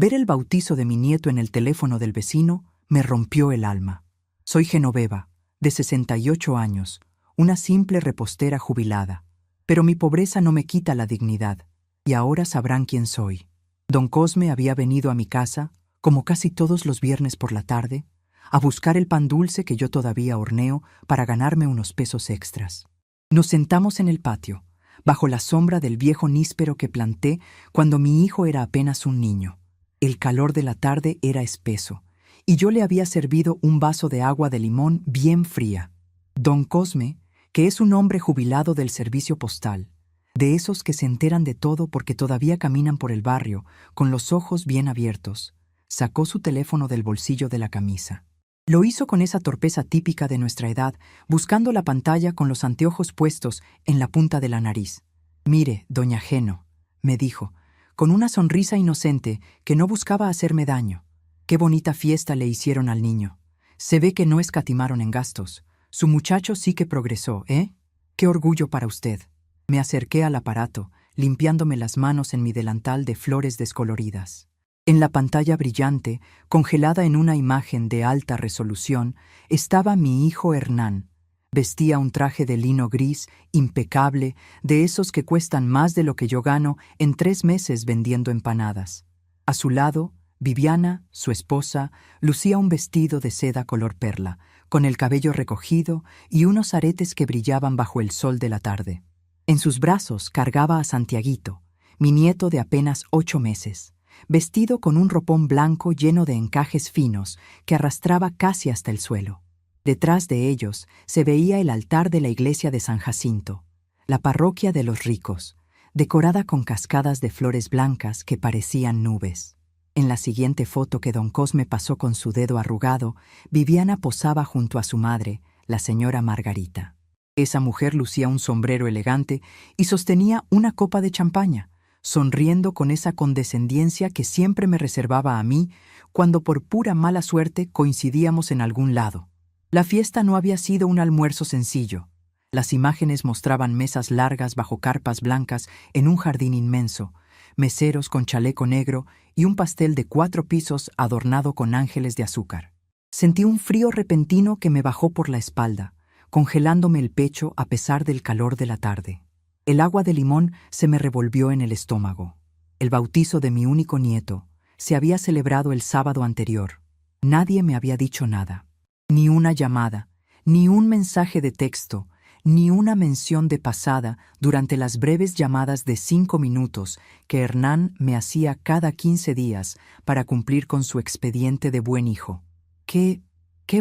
Ver el bautizo de mi nieto en el teléfono del vecino me rompió el alma. Soy Genoveva, de 68 años, una simple repostera jubilada. Pero mi pobreza no me quita la dignidad, y ahora sabrán quién soy. Don Cosme había venido a mi casa, como casi todos los viernes por la tarde, a buscar el pan dulce que yo todavía horneo para ganarme unos pesos extras. Nos sentamos en el patio, bajo la sombra del viejo níspero que planté cuando mi hijo era apenas un niño. El calor de la tarde era espeso, y yo le había servido un vaso de agua de limón bien fría. Don Cosme, que es un hombre jubilado del servicio postal, de esos que se enteran de todo porque todavía caminan por el barrio, con los ojos bien abiertos, sacó su teléfono del bolsillo de la camisa. Lo hizo con esa torpeza típica de nuestra edad, buscando la pantalla con los anteojos puestos en la punta de la nariz. «Mire, doña Geno», me dijo, con una sonrisa inocente que no buscaba hacerme daño. «Qué bonita fiesta le hicieron al niño. Se ve que no escatimaron en gastos. Su muchacho sí que progresó, ¿eh? Qué orgullo para usted». Me acerqué al aparato, limpiándome las manos en mi delantal de flores descoloridas. En la pantalla brillante, congelada en una imagen de alta resolución, estaba mi hijo Hernán. Vestía un traje de lino gris, impecable, de esos que cuestan más de lo que yo gano en 3 meses vendiendo empanadas. A su lado, Viviana, su esposa, lucía un vestido de seda color perla, con el cabello recogido y unos aretes que brillaban bajo el sol de la tarde. En sus brazos cargaba a Santiaguito, mi nieto de apenas 8 meses. Vestido con un ropón blanco lleno de encajes finos que arrastraba casi hasta el suelo. Detrás de ellos se veía el altar de la iglesia de San Jacinto, la parroquia de los ricos, decorada con cascadas de flores blancas que parecían nubes. En la siguiente foto que don Cosme pasó con su dedo arrugado, Viviana posaba junto a su madre, la señora Margarita. Esa mujer lucía un sombrero elegante y sostenía una copa de champaña, sonriendo con esa condescendencia que siempre me reservaba a mí cuando por pura mala suerte coincidíamos en algún lado. La fiesta no había sido un almuerzo sencillo. Las imágenes mostraban mesas largas bajo carpas blancas en un jardín inmenso, meseros con chaleco negro y un pastel de 4 pisos adornado con ángeles de azúcar. Sentí un frío repentino que me bajó por la espalda, congelándome el pecho a pesar del calor de la tarde. El agua de limón se me revolvió en el estómago. El bautizo de mi único nieto se había celebrado el sábado anterior. Nadie me había dicho nada. Ni una llamada, ni un mensaje de texto, ni una mención de pasada durante las breves llamadas de 5 minutos que Hernán me hacía cada 15 días para cumplir con su expediente de buen hijo. ¡Qué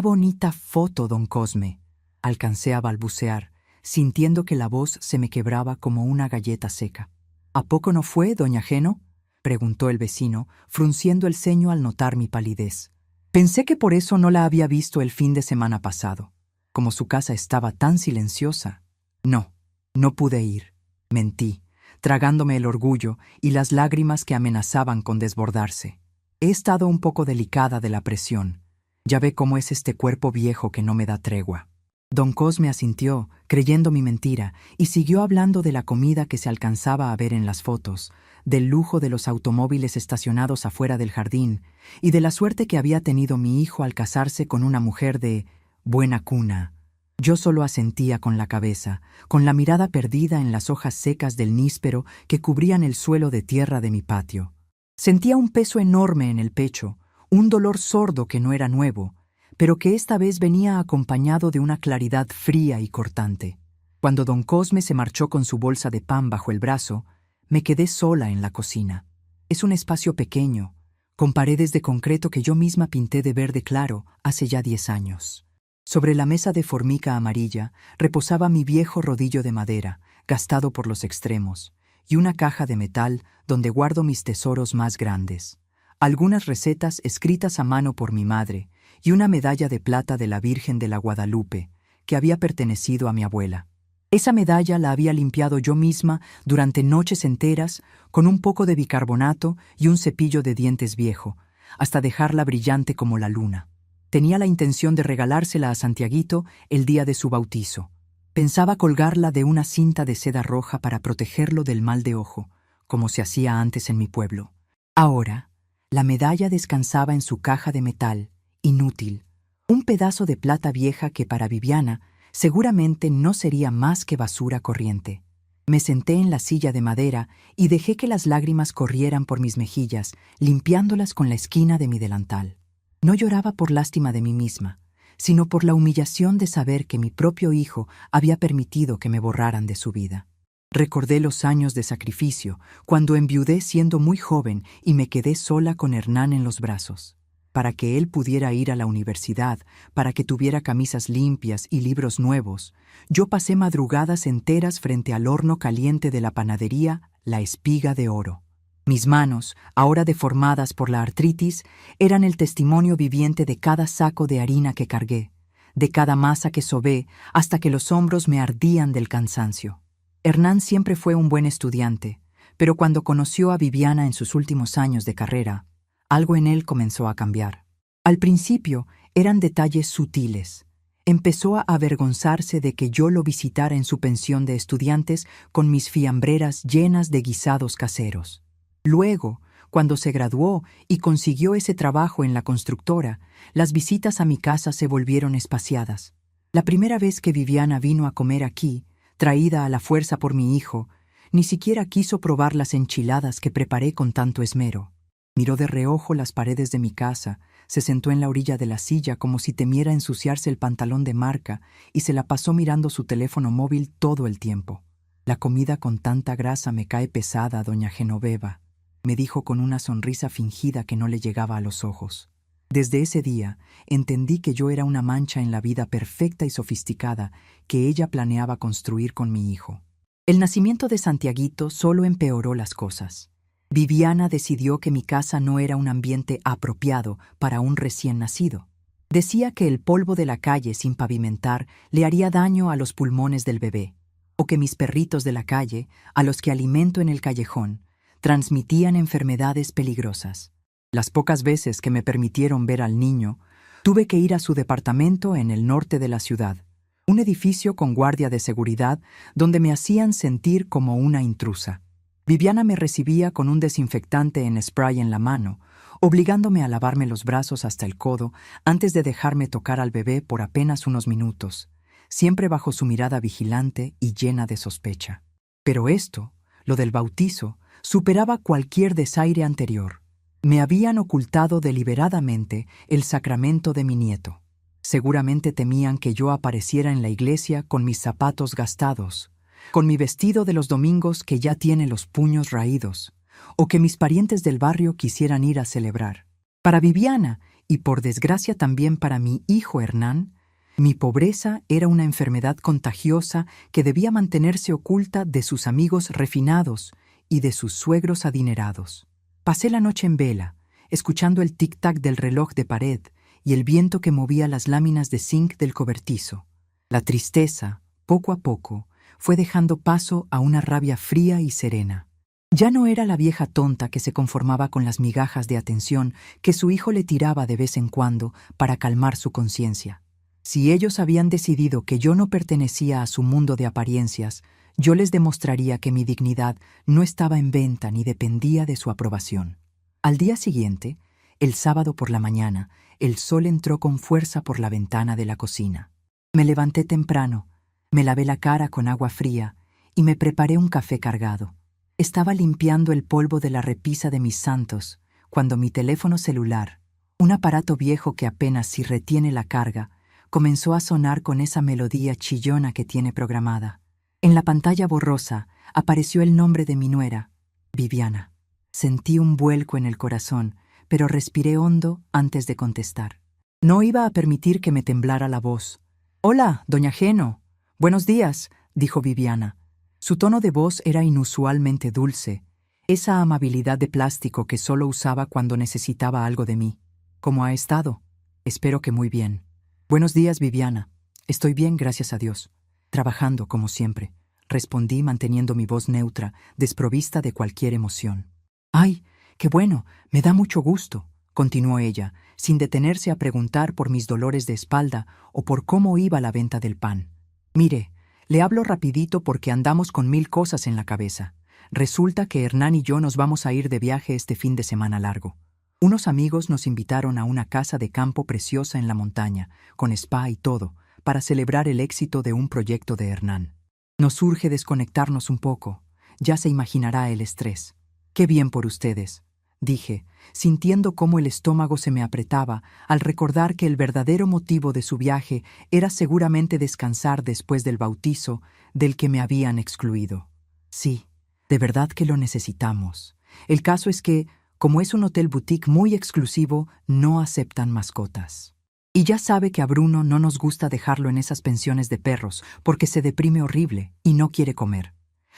bonita foto, don Cosme!», alcancé a balbucear, sintiendo que la voz se me quebraba como una galleta seca. «¿A poco no fue, doña Geno?», preguntó el vecino, frunciendo el ceño al notar mi palidez. Pensé que por eso no la había visto el fin de semana pasado. Como su casa estaba tan silenciosa. No pude ir. Mentí, tragándome el orgullo y las lágrimas que amenazaban con desbordarse. He estado un poco delicada de la presión. Ya ve cómo es este cuerpo viejo que no me da tregua. Don Cosme asintió, creyendo mi mentira, y siguió hablando de la comida que se alcanzaba a ver en las fotos, del lujo de los automóviles estacionados afuera del jardín, y de la suerte que había tenido mi hijo al casarse con una mujer de buena cuna. Yo solo asentía con la cabeza, con la mirada perdida en las hojas secas del níspero que cubrían el suelo de tierra de mi patio. Sentía un peso enorme en el pecho, un dolor sordo que no era nuevo, pero que esta vez venía acompañado de una claridad fría y cortante. Cuando don Cosme se marchó con su bolsa de pan bajo el brazo, me quedé sola en la cocina. Es un espacio pequeño, con paredes de concreto que yo misma pinté de verde claro hace ya 10 años. Sobre la mesa de formica amarilla reposaba mi viejo rodillo de madera, gastado por los extremos, y una caja de metal donde guardo mis tesoros más grandes. Algunas recetas escritas a mano por mi madre, y una medalla de plata de la Virgen de la Guadalupe, que había pertenecido a mi abuela. Esa medalla la había limpiado yo misma durante noches enteras con un poco de bicarbonato y un cepillo de dientes viejo, hasta dejarla brillante como la luna. Tenía la intención de regalársela a Santiaguito el día de su bautizo. Pensaba colgarla de una cinta de seda roja para protegerlo del mal de ojo, como se hacía antes en mi pueblo. Ahora, La medalla descansaba en su caja de metal, inútil, un pedazo de plata vieja que para Viviana seguramente no sería más que basura corriente. Me senté en la silla de madera y dejé que las lágrimas corrieran por mis mejillas, limpiándolas con la esquina de mi delantal. No lloraba por lástima de mí misma, sino por la humillación de saber que mi propio hijo había permitido que me borraran de su vida. Recordé los años de sacrificio, cuando enviudé siendo muy joven y me quedé sola con Hernán en los brazos. Para que él pudiera ir a la universidad, para que tuviera camisas limpias y libros nuevos, yo pasé madrugadas enteras frente al horno caliente de la panadería La Espiga de Oro. Mis manos, ahora deformadas por la artritis, eran el testimonio viviente de cada saco de harina que cargué, de cada masa que sobé, hasta que los hombros me ardían del cansancio. Hernán siempre fue un buen estudiante, pero cuando conoció a Viviana en sus últimos años de carrera, algo en él comenzó a cambiar. Al principio eran detalles sutiles. Empezó a avergonzarse de que yo lo visitara en su pensión de estudiantes con mis fiambreras llenas de guisados caseros. Luego, cuando se graduó y consiguió ese trabajo en la constructora, las visitas a mi casa se volvieron espaciadas. La primera vez que Viviana vino a comer aquí, traída a la fuerza por mi hijo, ni siquiera quiso probar las enchiladas que preparé con tanto esmero. Miró de reojo las paredes de mi casa, se sentó en la orilla de la silla como si temiera ensuciarse el pantalón de marca y se la pasó mirando su teléfono móvil todo el tiempo. La comida con tanta grasa me cae pesada, doña Genoveva, me dijo con una sonrisa fingida que no le llegaba a los ojos. Desde ese día entendí que yo era una mancha en la vida perfecta y sofisticada que ella planeaba construir con mi hijo. El nacimiento de Santiaguito solo empeoró las cosas. Viviana decidió que mi casa no era un ambiente apropiado para un recién nacido. Decía que el polvo de la calle sin pavimentar le haría daño a los pulmones del bebé, o que mis perritos de la calle, a los que alimento en el callejón, transmitían enfermedades peligrosas. Las pocas veces que me permitieron ver al niño, tuve que ir a su departamento en el norte de la ciudad, un edificio con guardia de seguridad donde me hacían sentir como una intrusa. Viviana me recibía con un desinfectante en spray en la mano, obligándome a lavarme los brazos hasta el codo antes de dejarme tocar al bebé por apenas unos minutos, siempre bajo su mirada vigilante y llena de sospecha. Pero esto, lo del bautizo, superaba cualquier desaire anterior. Me habían ocultado deliberadamente el sacramento de mi nieto. Seguramente temían que yo apareciera en la iglesia con mis zapatos gastados, con mi vestido de los domingos que ya tiene los puños raídos, o que mis parientes del barrio quisieran ir a celebrar. Para Viviana, y por desgracia también para mi hijo Hernán, mi pobreza era una enfermedad contagiosa que debía mantenerse oculta de sus amigos refinados y de sus suegros adinerados. Pasé la noche en vela, escuchando el tic-tac del reloj de pared y el viento que movía las láminas de zinc del cobertizo. La tristeza, poco a poco, fue dejando paso a una rabia fría y serena. Ya no era la vieja tonta que se conformaba con las migajas de atención que su hijo le tiraba de vez en cuando para calmar su conciencia. Si ellos habían decidido que yo no pertenecía a su mundo de apariencias, yo les demostraría que mi dignidad no estaba en venta ni dependía de su aprobación. Al día siguiente, el sábado por la mañana, el sol entró con fuerza por la ventana de la cocina. Me levanté temprano, me lavé la cara con agua fría y me preparé un café cargado. Estaba limpiando el polvo de la repisa de mis santos cuando mi teléfono celular, un aparato viejo que apenas si retiene la carga, comenzó a sonar con esa melodía chillona que tiene programada. En la pantalla borrosa apareció el nombre de mi nuera, Viviana. Sentí un vuelco en el corazón, pero respiré hondo antes de contestar. No iba a permitir que me temblara la voz. «Hola, doña Geno. Buenos días», dijo Viviana. Su tono de voz era inusualmente dulce, esa amabilidad de plástico que solo usaba cuando necesitaba algo de mí. «¿Cómo ha estado?» «Espero que muy bien». «Buenos días, Viviana. Estoy bien, gracias a Dios. Trabajando, como siempre», respondí manteniendo mi voz neutra, desprovista de cualquier emoción. «Ay, qué bueno, me da mucho gusto», continuó ella, sin detenerse a preguntar por mis dolores de espalda o por cómo iba la venta del pan. «Mire, le hablo rapidito porque andamos con 1000 cosas en la cabeza. Resulta que Hernán y yo nos vamos a ir de viaje este fin de semana largo. Unos amigos nos invitaron a una casa de campo preciosa en la montaña, con spa y todo, para celebrar el éxito de un proyecto de Hernán. Nos urge desconectarnos un poco. Ya se imaginará el estrés. Qué bien por ustedes, dije, sintiendo cómo el estómago se me apretaba al recordar que el verdadero motivo de su viaje era seguramente descansar después del bautizo del que me habían excluido. Sí, de verdad que lo necesitamos. El caso es que, como es un hotel boutique muy exclusivo, no aceptan mascotas. Y ya sabe que a Bruno no nos gusta dejarlo en esas pensiones de perros porque se deprime horrible y no quiere comer.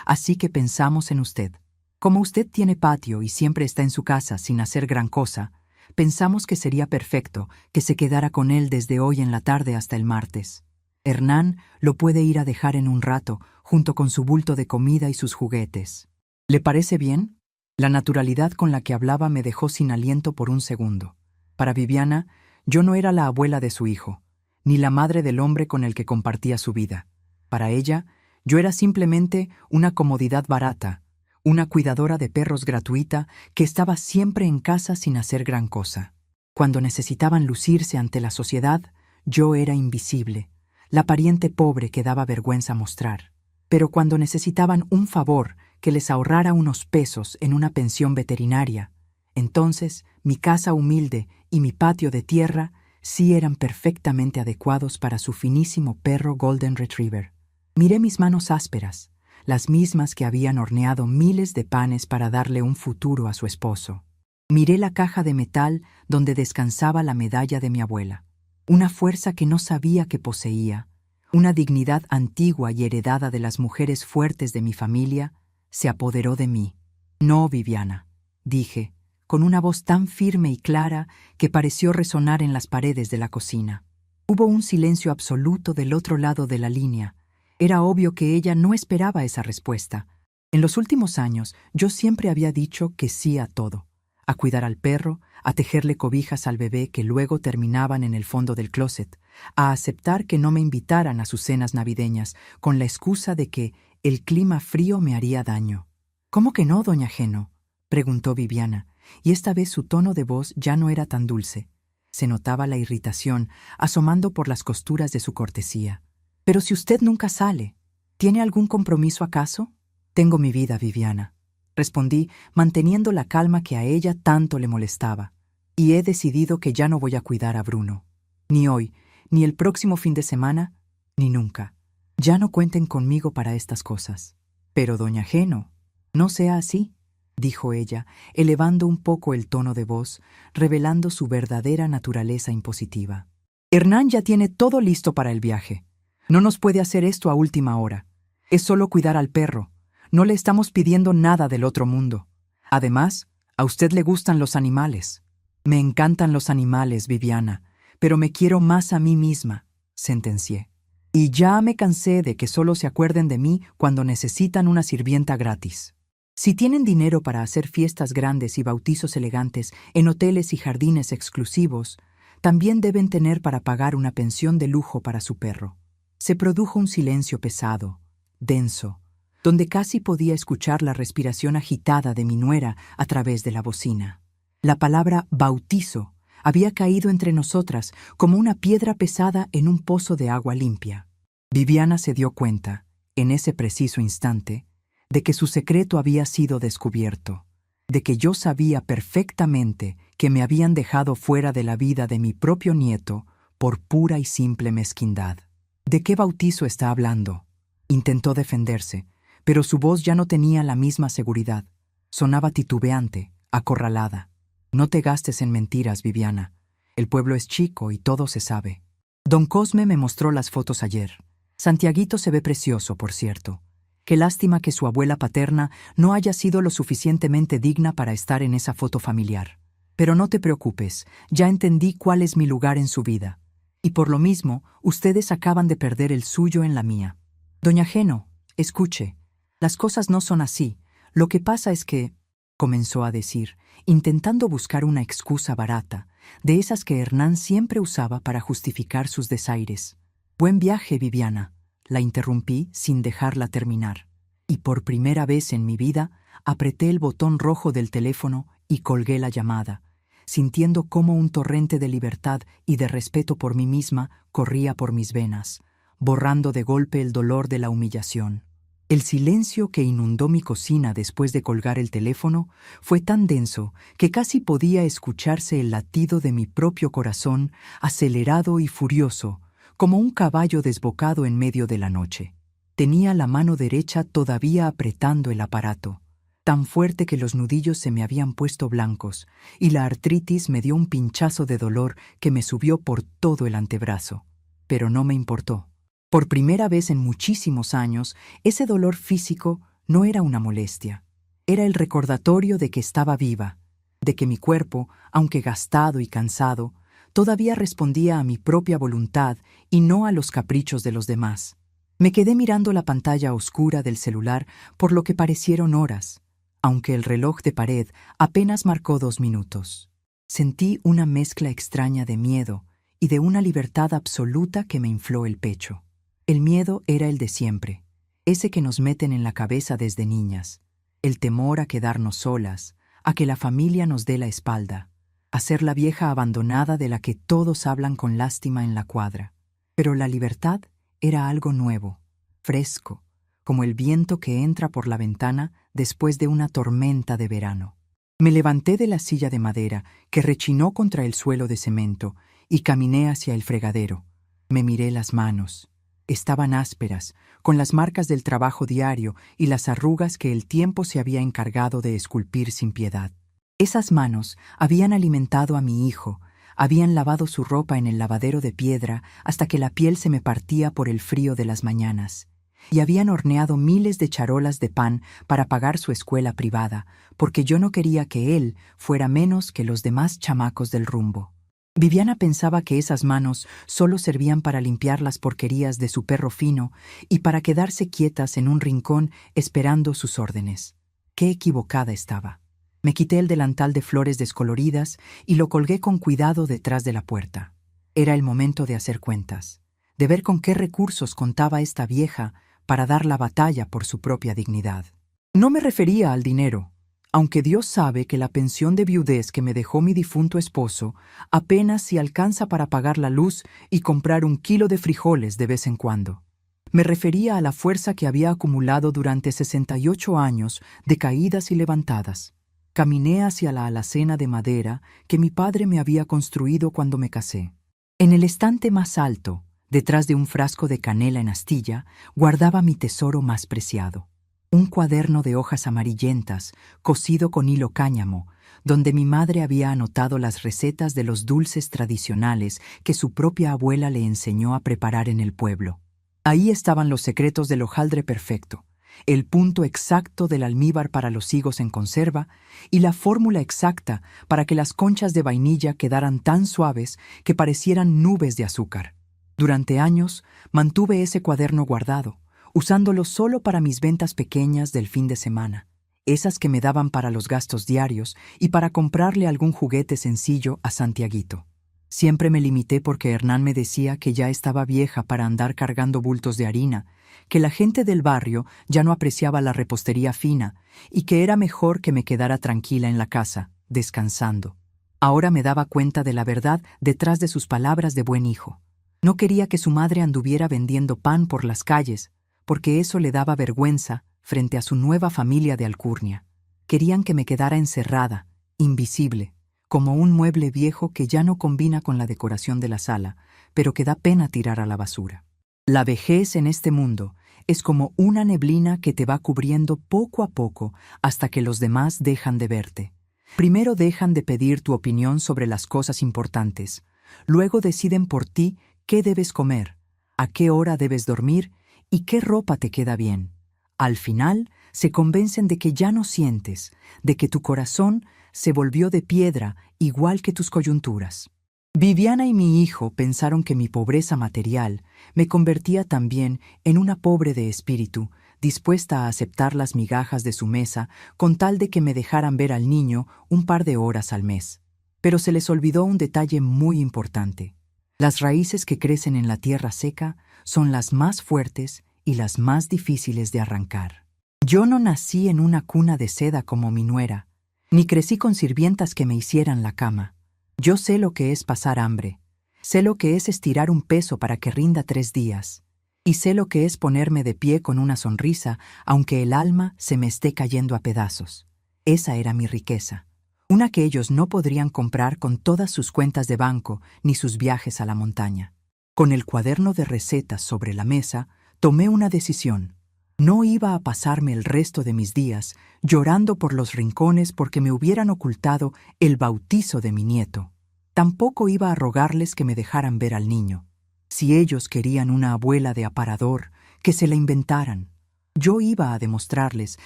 Así que pensamos en usted. Como usted tiene patio y siempre está en su casa sin hacer gran cosa, pensamos que sería perfecto que se quedara con él desde hoy en la tarde hasta el martes. Hernán lo puede ir a dejar en un rato, junto con su bulto de comida y sus juguetes. ¿Le parece bien? La naturalidad con la que hablaba me dejó sin aliento por un segundo. Para Viviana, yo no era la abuela de su hijo, ni la madre del hombre con el que compartía su vida. Para ella, yo era simplemente una comodidad barata, una cuidadora de perros gratuita que estaba siempre en casa sin hacer gran cosa. Cuando necesitaban lucirse ante la sociedad, yo era invisible, la pariente pobre que daba vergüenza mostrar. Pero cuando necesitaban un favor que les ahorrara unos pesos en una pensión veterinaria, entonces mi casa humilde y mi patio de tierra sí eran perfectamente adecuados para su finísimo perro Golden Retriever. Miré mis manos ásperas, las mismas que habían horneado miles de panes para darle un futuro a su esposo. Miré la caja de metal donde descansaba la medalla de mi abuela, una fuerza que no sabía que poseía, una dignidad antigua y heredada de las mujeres fuertes de mi familia, se apoderó de mí. No, Viviana, dije, con una voz tan firme y clara que pareció resonar en las paredes de la cocina. Hubo un silencio absoluto del otro lado de la línea. Era obvio que ella no esperaba esa respuesta. En los últimos años, yo siempre había dicho que sí a todo. A cuidar al perro, a tejerle cobijas al bebé que luego terminaban en el fondo del closet, a aceptar que no me invitaran a sus cenas navideñas con la excusa de que el clima frío me haría daño. ¿Cómo que no, doña Geno?, preguntó Viviana, y esta vez su tono de voz ya no era tan dulce. Se notaba la irritación asomando por las costuras de su cortesía. «Pero si usted nunca sale, ¿tiene algún compromiso acaso?» «Tengo mi vida, Viviana», respondí, manteniendo la calma que a ella tanto le molestaba. «Y he decidido que ya no voy a cuidar a Bruno. Ni hoy, ni el próximo fin de semana, ni nunca. Ya no cuenten conmigo para estas cosas». «Pero, doña Geno, no sea así», dijo ella, elevando un poco el tono de voz, revelando su verdadera naturaleza impositiva. «Hernán ya tiene todo listo para el viaje. No nos puede hacer esto a última hora. Es solo cuidar al perro. No le estamos pidiendo nada del otro mundo. Además, a usted le gustan los animales». «Me encantan los animales, Viviana, pero me quiero más a mí misma», sentencié. «Y ya me cansé de que solo se acuerden de mí cuando necesitan una sirvienta gratis. Si tienen dinero para hacer fiestas grandes y bautizos elegantes en hoteles y jardines exclusivos, también deben tener para pagar una pensión de lujo para su perro». Se produjo un silencio pesado, denso, donde casi podía escuchar la respiración agitada de mi nuera a través de la bocina. La palabra bautizo había caído entre nosotras como una piedra pesada en un pozo de agua limpia. Viviana se dio cuenta, en ese preciso instante, de que su secreto había sido descubierto, de que yo sabía perfectamente que me habían dejado fuera de la vida de mi propio nieto por pura y simple mezquindad. «¿De qué bautizo está hablando?», intentó defenderse, pero su voz ya no tenía la misma seguridad. Sonaba titubeante, acorralada. «No te gastes en mentiras, Viviana. El pueblo es chico y todo se sabe. Don Cosme me mostró las fotos ayer. Santiaguito se ve precioso, por cierto. Qué lástima que su abuela paterna no haya sido lo suficientemente digna para estar en esa foto familiar. Pero no te preocupes, ya entendí cuál es mi lugar en su vida. Y por lo mismo, ustedes acaban de perder el suyo en la mía. Doña Geno, escuche, las cosas no son así. Lo que pasa es que», comenzó a decir, intentando buscar una excusa barata, de esas que Hernán siempre usaba para justificar sus desaires. «Buen viaje, Viviana», la interrumpí sin dejarla terminar. Y por primera vez en mi vida, apreté el botón rojo del teléfono y colgué la llamada, sintiendo cómo un torrente de libertad y de respeto por mí misma corría por mis venas, borrando de golpe el dolor de la humillación. El silencio que inundó mi cocina después de colgar el teléfono fue tan denso que casi podía escucharse el latido de mi propio corazón, acelerado y furioso, como un caballo desbocado en medio de la noche. Tenía la mano derecha todavía apretando el aparato, tan fuerte que los nudillos se me habían puesto blancos, y la artritis me dio un pinchazo de dolor que me subió por todo el antebrazo. Pero no me importó. Por primera vez en muchísimos años, ese dolor físico no era una molestia. Era el recordatorio de que estaba viva, de que mi cuerpo, aunque gastado y cansado, todavía respondía a mi propia voluntad y no a los caprichos de los demás. Me quedé mirando la pantalla oscura del celular por lo que parecieron horas, aunque el reloj de pared apenas marcó 2 minutos. Sentí una mezcla extraña de miedo y de una libertad absoluta que me infló el pecho. El miedo era el de siempre, ese que nos meten en la cabeza desde niñas, el temor a quedarnos solas, a que la familia nos dé la espalda, a ser la vieja abandonada de la que todos hablan con lástima en la cuadra. Pero la libertad era algo nuevo, fresco, como el viento que entra por la ventana después de una tormenta de verano. Me levanté de la silla de madera que rechinó contra el suelo de cemento y caminé hacia el fregadero. Me miré las manos. Estaban ásperas, con las marcas del trabajo diario y las arrugas que el tiempo se había encargado de esculpir sin piedad. Esas manos habían alimentado a mi hijo, habían lavado su ropa en el lavadero de piedra hasta que la piel se me partía por el frío de las mañanas, y habían horneado miles de charolas de pan para pagar su escuela privada, porque yo no quería que él fuera menos que los demás chamacos del rumbo. Viviana pensaba que esas manos solo servían para limpiar las porquerías de su perro Fino y para quedarse quietas en un rincón esperando sus órdenes. Qué equivocada estaba. Me quité el delantal de flores descoloridas y lo colgué con cuidado detrás de la puerta. Era el momento de hacer cuentas, de ver con qué recursos contaba esta vieja para dar la batalla por su propia dignidad. No me refería al dinero, aunque Dios sabe que la pensión de viudez que me dejó mi difunto esposo apenas si alcanza para pagar la luz y comprar 1 kilo de frijoles de vez en cuando. Me refería a la fuerza que había acumulado durante 68 años de caídas y levantadas. Caminé hacia la alacena de madera que mi padre me había construido cuando me casé. En el estante más alto, detrás de un frasco de canela en astilla, guardaba mi tesoro más preciado. Un cuaderno de hojas amarillentas, cosido con hilo cáñamo, donde mi madre había anotado las recetas de los dulces tradicionales que su propia abuela le enseñó a preparar en el pueblo. Ahí estaban los secretos del hojaldre perfecto, el punto exacto del almíbar para los higos en conserva y la fórmula exacta para que las conchas de vainilla quedaran tan suaves que parecieran nubes de azúcar. Durante años mantuve ese cuaderno guardado, usándolo solo para mis ventas pequeñas del fin de semana, esas que me daban para los gastos diarios y para comprarle algún juguete sencillo a Santiaguito. Siempre me limité porque Hernán me decía que ya estaba vieja para andar cargando bultos de harina, que la gente del barrio ya no apreciaba la repostería fina y que era mejor que me quedara tranquila en la casa, descansando. Ahora me daba cuenta de la verdad detrás de sus palabras de buen hijo. No quería que su madre anduviera vendiendo pan por las calles, porque eso le daba vergüenza frente a su nueva familia de alcurnia. Querían que me quedara encerrada, invisible, como un mueble viejo que ya no combina con la decoración de la sala, pero que da pena tirar a la basura. La vejez en este mundo es como una neblina que te va cubriendo poco a poco hasta que los demás dejan de verte. Primero dejan de pedir tu opinión sobre las cosas importantes, luego deciden por ti qué debes comer, a qué hora debes dormir y qué ropa te queda bien. Al final, se convencen de que ya no sientes, de que tu corazón se volvió de piedra igual que tus coyunturas. Viviana y mi hijo pensaron que mi pobreza material me convertía también en una pobre de espíritu, dispuesta a aceptar las migajas de su mesa con tal de que me dejaran ver al niño un par de horas al mes. Pero se les olvidó un detalle muy importante. Las raíces que crecen en la tierra seca son las más fuertes y las más difíciles de arrancar. Yo no nací en una cuna de seda como mi nuera, ni crecí con sirvientas que me hicieran la cama. Yo sé lo que es pasar hambre, sé lo que es estirar un peso para que rinda 3 días, y sé lo que es ponerme de pie con una sonrisa aunque el alma se me esté cayendo a pedazos. Esa era mi riqueza, una que ellos no podrían comprar con todas sus cuentas de banco ni sus viajes a la montaña. Con el cuaderno de recetas sobre la mesa, tomé una decisión. No iba a pasarme el resto de mis días llorando por los rincones porque me hubieran ocultado el bautizo de mi nieto. Tampoco iba a rogarles que me dejaran ver al niño. Si ellos querían una abuela de aparador, que se la inventaran. Yo iba a demostrarles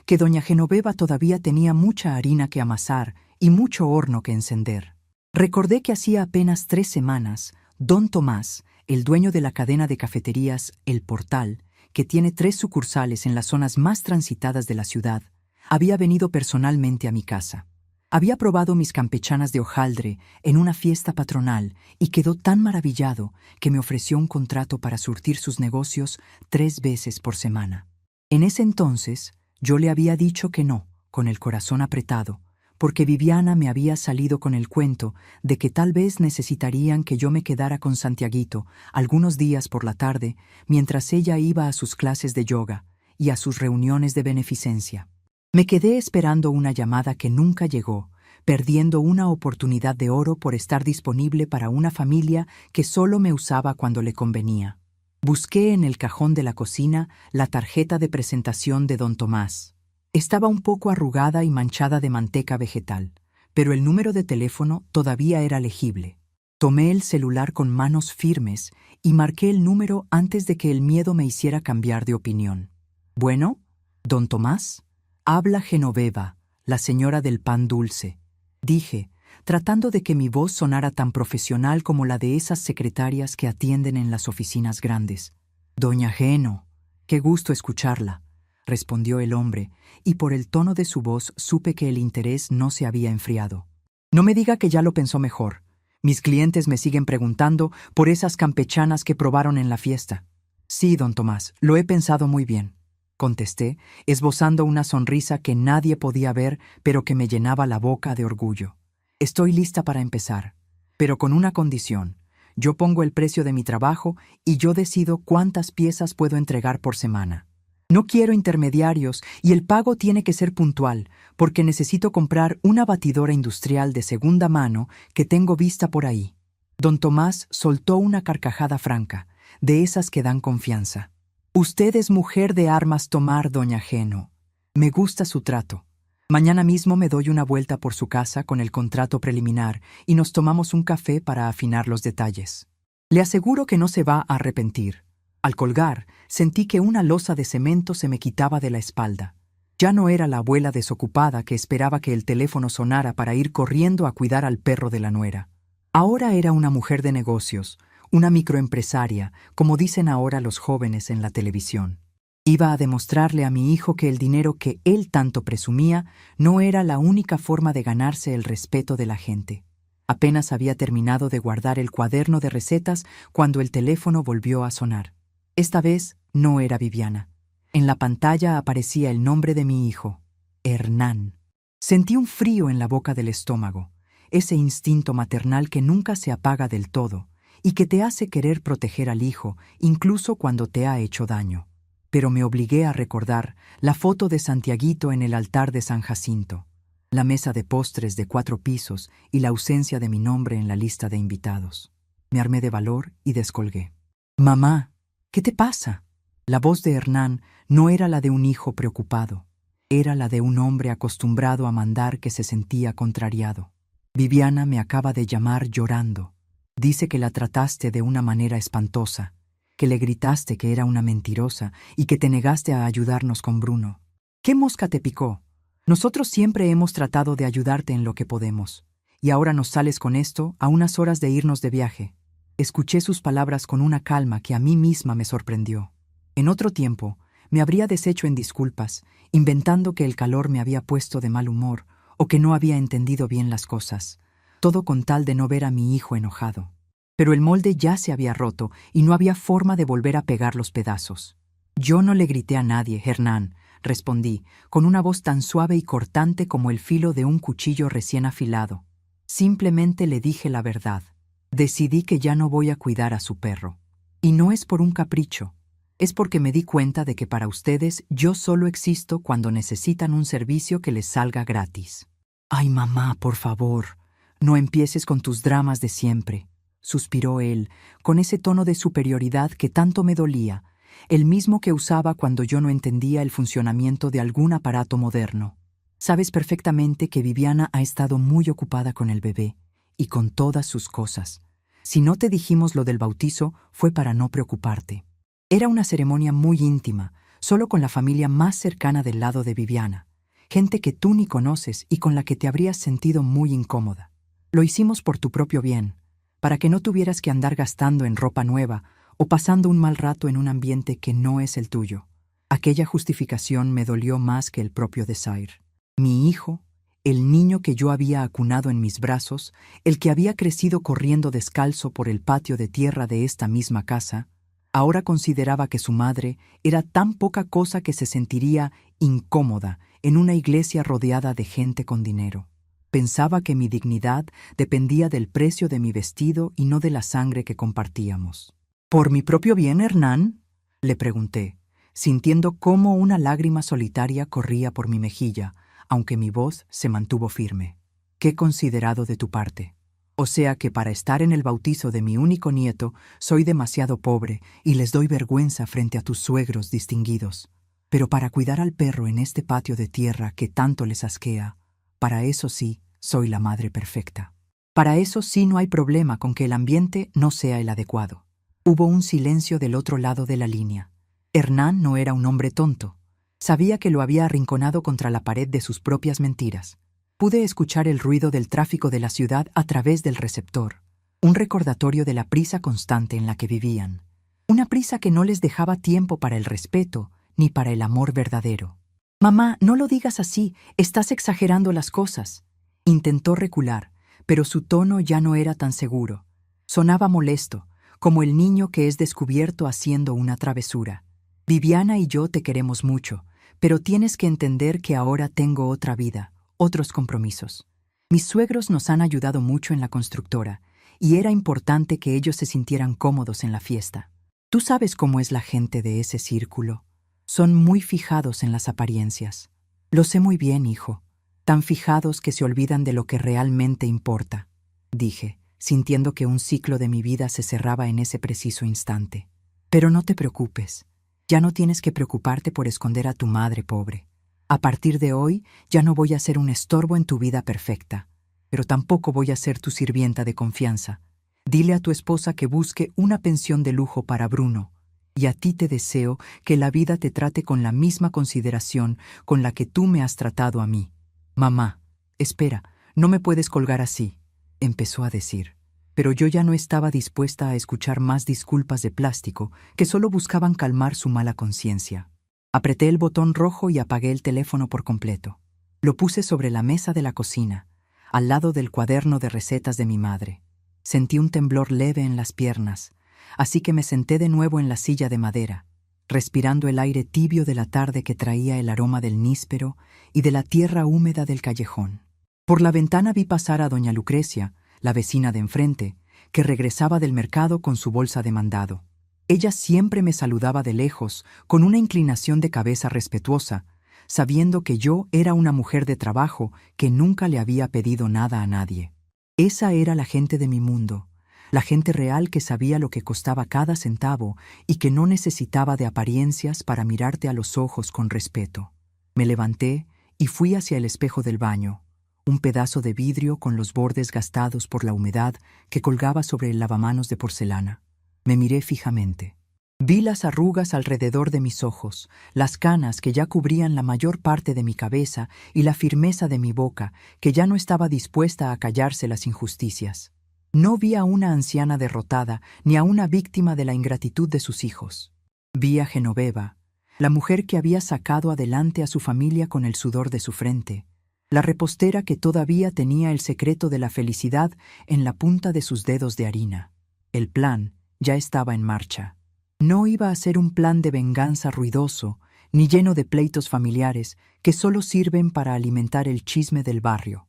que doña Genoveva todavía tenía mucha harina que amasar y mucho horno que encender. Recordé que hacía apenas 3 semanas, don Tomás, el dueño de la cadena de cafeterías El Portal, que tiene 3 sucursales en las zonas más transitadas de la ciudad, había venido personalmente a mi casa. Había probado mis campechanas de hojaldre en una fiesta patronal y quedó tan maravillado que me ofreció un contrato para surtir sus negocios 3 veces por semana. En ese entonces, yo le había dicho que no, con el corazón apretado, porque Viviana me había salido con el cuento de que tal vez necesitarían que yo me quedara con Santiaguito algunos días por la tarde mientras ella iba a sus clases de yoga y a sus reuniones de beneficencia. Me quedé esperando una llamada que nunca llegó, perdiendo una oportunidad de oro por estar disponible para una familia que solo me usaba cuando le convenía. Busqué en el cajón de la cocina la tarjeta de presentación de don Tomás. Estaba un poco arrugada y manchada de manteca vegetal, pero el número de teléfono todavía era legible. Tomé el celular con manos firmes y marqué el número antes de que el miedo me hiciera cambiar de opinión. «Bueno, don Tomás, habla Genoveva, la señora del pan dulce», dije, tratando de que mi voz sonara tan profesional como la de esas secretarias que atienden en las oficinas grandes. «Doña Geno, qué gusto escucharla», respondió el hombre, y por el tono de su voz supe que el interés no se había enfriado. «No me diga que ya lo pensó mejor. Mis clientes me siguen preguntando por esas campechanas que probaron en la fiesta». «Sí, don Tomás, lo he pensado muy bien», contesté, esbozando una sonrisa que nadie podía ver, pero que me llenaba la boca de orgullo. «Estoy lista para empezar, pero con una condición. Yo pongo el precio de mi trabajo y yo decido cuántas piezas puedo entregar por semana. No quiero intermediarios y el pago tiene que ser puntual, porque necesito comprar una batidora industrial de segunda mano que tengo vista por ahí». Don Tomás soltó una carcajada franca, de esas que dan confianza. «Usted es mujer de armas tomar, doña Geno. Me gusta su trato. Mañana mismo me doy una vuelta por su casa con el contrato preliminar y nos tomamos un café para afinar los detalles. Le aseguro que no se va a arrepentir». Al colgar, sentí que una losa de cemento se me quitaba de la espalda. Ya no era la abuela desocupada que esperaba que el teléfono sonara para ir corriendo a cuidar al perro de la nuera. Ahora era una mujer de negocios, una microempresaria, como dicen ahora los jóvenes en la televisión. Iba a demostrarle a mi hijo que el dinero que él tanto presumía no era la única forma de ganarse el respeto de la gente. Apenas había terminado de guardar el cuaderno de recetas cuando el teléfono volvió a sonar. Esta vez no era Viviana. En la pantalla aparecía el nombre de mi hijo, Hernán. Sentí un frío en la boca del estómago, ese instinto maternal que nunca se apaga del todo y que te hace querer proteger al hijo incluso cuando te ha hecho daño. Pero me obligué a recordar la foto de Santiaguito en el altar de San Jacinto, la mesa de postres de 4 pisos y la ausencia de mi nombre en la lista de invitados. Me armé de valor y descolgué. «Mamá, ¿qué te pasa?». La voz de Hernán no era la de un hijo preocupado, era la de un hombre acostumbrado a mandar que se sentía contrariado. «Viviana me acaba de llamar llorando. Dice que la trataste de una manera espantosa, que le gritaste que era una mentirosa y que te negaste a ayudarnos con Bruno. ¿Qué mosca te picó? Nosotros siempre hemos tratado de ayudarte en lo que podemos, y ahora nos sales con esto a unas horas de irnos de viaje». Escuché sus palabras con una calma que a mí misma me sorprendió. En otro tiempo, me habría deshecho en disculpas, inventando que el calor me había puesto de mal humor o que no había entendido bien las cosas, todo con tal de no ver a mi hijo enojado. Pero el molde ya se había roto y no había forma de volver a pegar los pedazos. «Yo no le grité a nadie, Hernán», respondí, con una voz tan suave y cortante como el filo de un cuchillo recién afilado. Simplemente le dije la verdad. Decidí que ya no voy a cuidar a su perro. Y no es por un capricho. Es porque me di cuenta de que para ustedes yo solo existo cuando necesitan un servicio que les salga gratis. Ay, mamá, por favor, no empieces con tus dramas de siempre, suspiró él, con ese tono de superioridad que tanto me dolía, el mismo que usaba cuando yo no entendía el funcionamiento de algún aparato moderno. Sabes perfectamente que Viviana ha estado muy ocupada con el bebé y con todas sus cosas. Si no te dijimos lo del bautizo, fue para no preocuparte. Era una ceremonia muy íntima, solo con la familia más cercana del lado de Viviana, gente que tú ni conoces y con la que te habrías sentido muy incómoda. Lo hicimos por tu propio bien, para que no tuvieras que andar gastando en ropa nueva o pasando un mal rato en un ambiente que no es el tuyo. Aquella justificación me dolió más que el propio Desire. Mi hijo, el niño que yo había acunado en mis brazos, el que había crecido corriendo descalzo por el patio de tierra de esta misma casa, ahora consideraba que su madre era tan poca cosa que se sentiría incómoda en una iglesia rodeada de gente con dinero. Pensaba que mi dignidad dependía del precio de mi vestido y no de la sangre que compartíamos. ¿Por mi propio bien, Hernán?, le pregunté, sintiendo cómo una lágrima solitaria corría por mi mejilla, aunque mi voz se mantuvo firme. Qué considerado de tu parte. O sea que para estar en el bautizo de mi único nieto soy demasiado pobre y les doy vergüenza frente a tus suegros distinguidos. Pero para cuidar al perro en este patio de tierra que tanto les asquea, para eso sí soy la madre perfecta. Para eso sí no hay problema con que el ambiente no sea el adecuado. Hubo un silencio del otro lado de la línea. Hernán no era un hombre tonto. Sabía que lo había arrinconado contra la pared de sus propias mentiras. Pude escuchar el ruido del tráfico de la ciudad a través del receptor, un recordatorio de la prisa constante en la que vivían, una prisa que no les dejaba tiempo para el respeto ni para el amor verdadero. «Mamá, no lo digas así, estás exagerando las cosas». Intentó recular, pero su tono ya no era tan seguro. Sonaba molesto, como el niño que es descubierto haciendo una travesura. «Viviana y yo te queremos mucho, pero tienes que entender que ahora tengo otra vida, otros compromisos. Mis suegros nos han ayudado mucho en la constructora, y era importante que ellos se sintieran cómodos en la fiesta. Tú sabes cómo es la gente de ese círculo. Son muy fijados en las apariencias. Lo sé muy bien, hijo. Tan fijados que se olvidan de lo que realmente importa», dije, sintiendo que un ciclo de mi vida se cerraba en ese preciso instante. «Pero no te preocupes. Ya no tienes que preocuparte por esconder a tu madre pobre. A partir de hoy ya no voy a ser un estorbo en tu vida perfecta, pero tampoco voy a ser tu sirvienta de confianza. Dile a tu esposa que busque una pensión de lujo para Bruno, y a ti te deseo que la vida te trate con la misma consideración con la que tú me has tratado a mí». «Mamá, espera, no me puedes colgar así», empezó a decir. Pero yo ya no estaba dispuesta a escuchar más disculpas de plástico que solo buscaban calmar su mala conciencia. Apreté el botón rojo y apagué el teléfono por completo. Lo puse sobre la mesa de la cocina, al lado del cuaderno de recetas de mi madre. Sentí un temblor leve en las piernas, así que me senté de nuevo en la silla de madera, respirando el aire tibio de la tarde que traía el aroma del níspero y de la tierra húmeda del callejón. Por la ventana vi pasar a doña Lucrecia, la vecina de enfrente, que regresaba del mercado con su bolsa de mandado. Ella siempre me saludaba de lejos, con una inclinación de cabeza respetuosa, sabiendo que yo era una mujer de trabajo que nunca le había pedido nada a nadie. Esa era la gente de mi mundo, la gente real que sabía lo que costaba cada centavo y que no necesitaba de apariencias para mirarte a los ojos con respeto. Me levanté y fui hacia el espejo del baño, un pedazo de vidrio con los bordes gastados por la humedad que colgaba sobre el lavamanos de porcelana. Me miré fijamente. Vi las arrugas alrededor de mis ojos, las canas que ya cubrían la mayor parte de mi cabeza y la firmeza de mi boca, que ya no estaba dispuesta a callarse las injusticias. No vi a una anciana derrotada ni a una víctima de la ingratitud de sus hijos. Vi a Genoveva, la mujer que había sacado adelante a su familia con el sudor de su frente, la repostera que todavía tenía el secreto de la felicidad en la punta de sus dedos de harina. El plan ya estaba en marcha. No iba a ser un plan de venganza ruidoso, ni lleno de pleitos familiares que solo sirven para alimentar el chisme del barrio.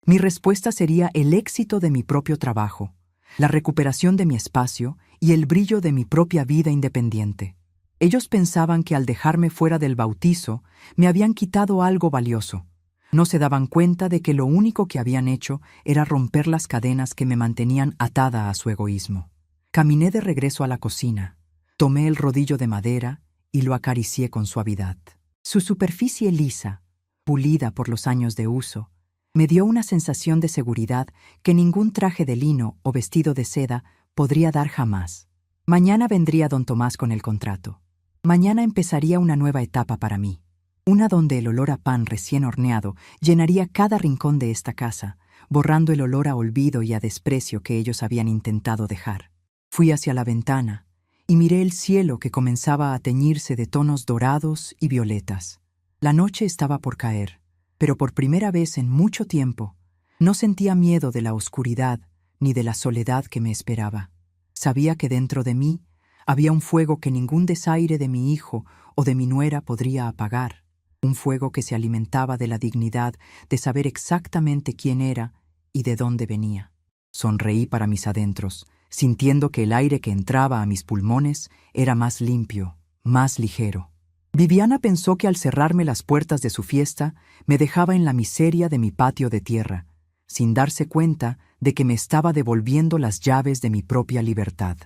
Mi respuesta sería el éxito de mi propio trabajo, la recuperación de mi espacio y el brillo de mi propia vida independiente. Ellos pensaban que al dejarme fuera del bautizo, me habían quitado algo valioso. No se daban cuenta de que lo único que habían hecho era romper las cadenas que me mantenían atada a su egoísmo. Caminé de regreso a la cocina, tomé el rodillo de madera y lo acaricié con suavidad. Su superficie lisa, pulida por los años de uso, me dio una sensación de seguridad que ningún traje de lino o vestido de seda podría dar jamás. Mañana vendría don Tomás con el contrato. Mañana empezaría una nueva etapa para mí, una donde el olor a pan recién horneado llenaría cada rincón de esta casa, borrando el olor a olvido y a desprecio que ellos habían intentado dejar. Fui hacia la ventana y miré el cielo que comenzaba a teñirse de tonos dorados y violetas. La noche estaba por caer, pero por primera vez en mucho tiempo no sentía miedo de la oscuridad ni de la soledad que me esperaba. Sabía que dentro de mí había un fuego que ningún desaire de mi hijo o de mi nuera podría apagar, un fuego que se alimentaba de la dignidad de saber exactamente quién era y de dónde venía. Sonreí para mis adentros, sintiendo que el aire que entraba a mis pulmones era más limpio, más ligero. Viviana pensó que al cerrarme las puertas de su fiesta, me dejaba en la miseria de mi patio de tierra, sin darse cuenta de que me estaba devolviendo las llaves de mi propia libertad.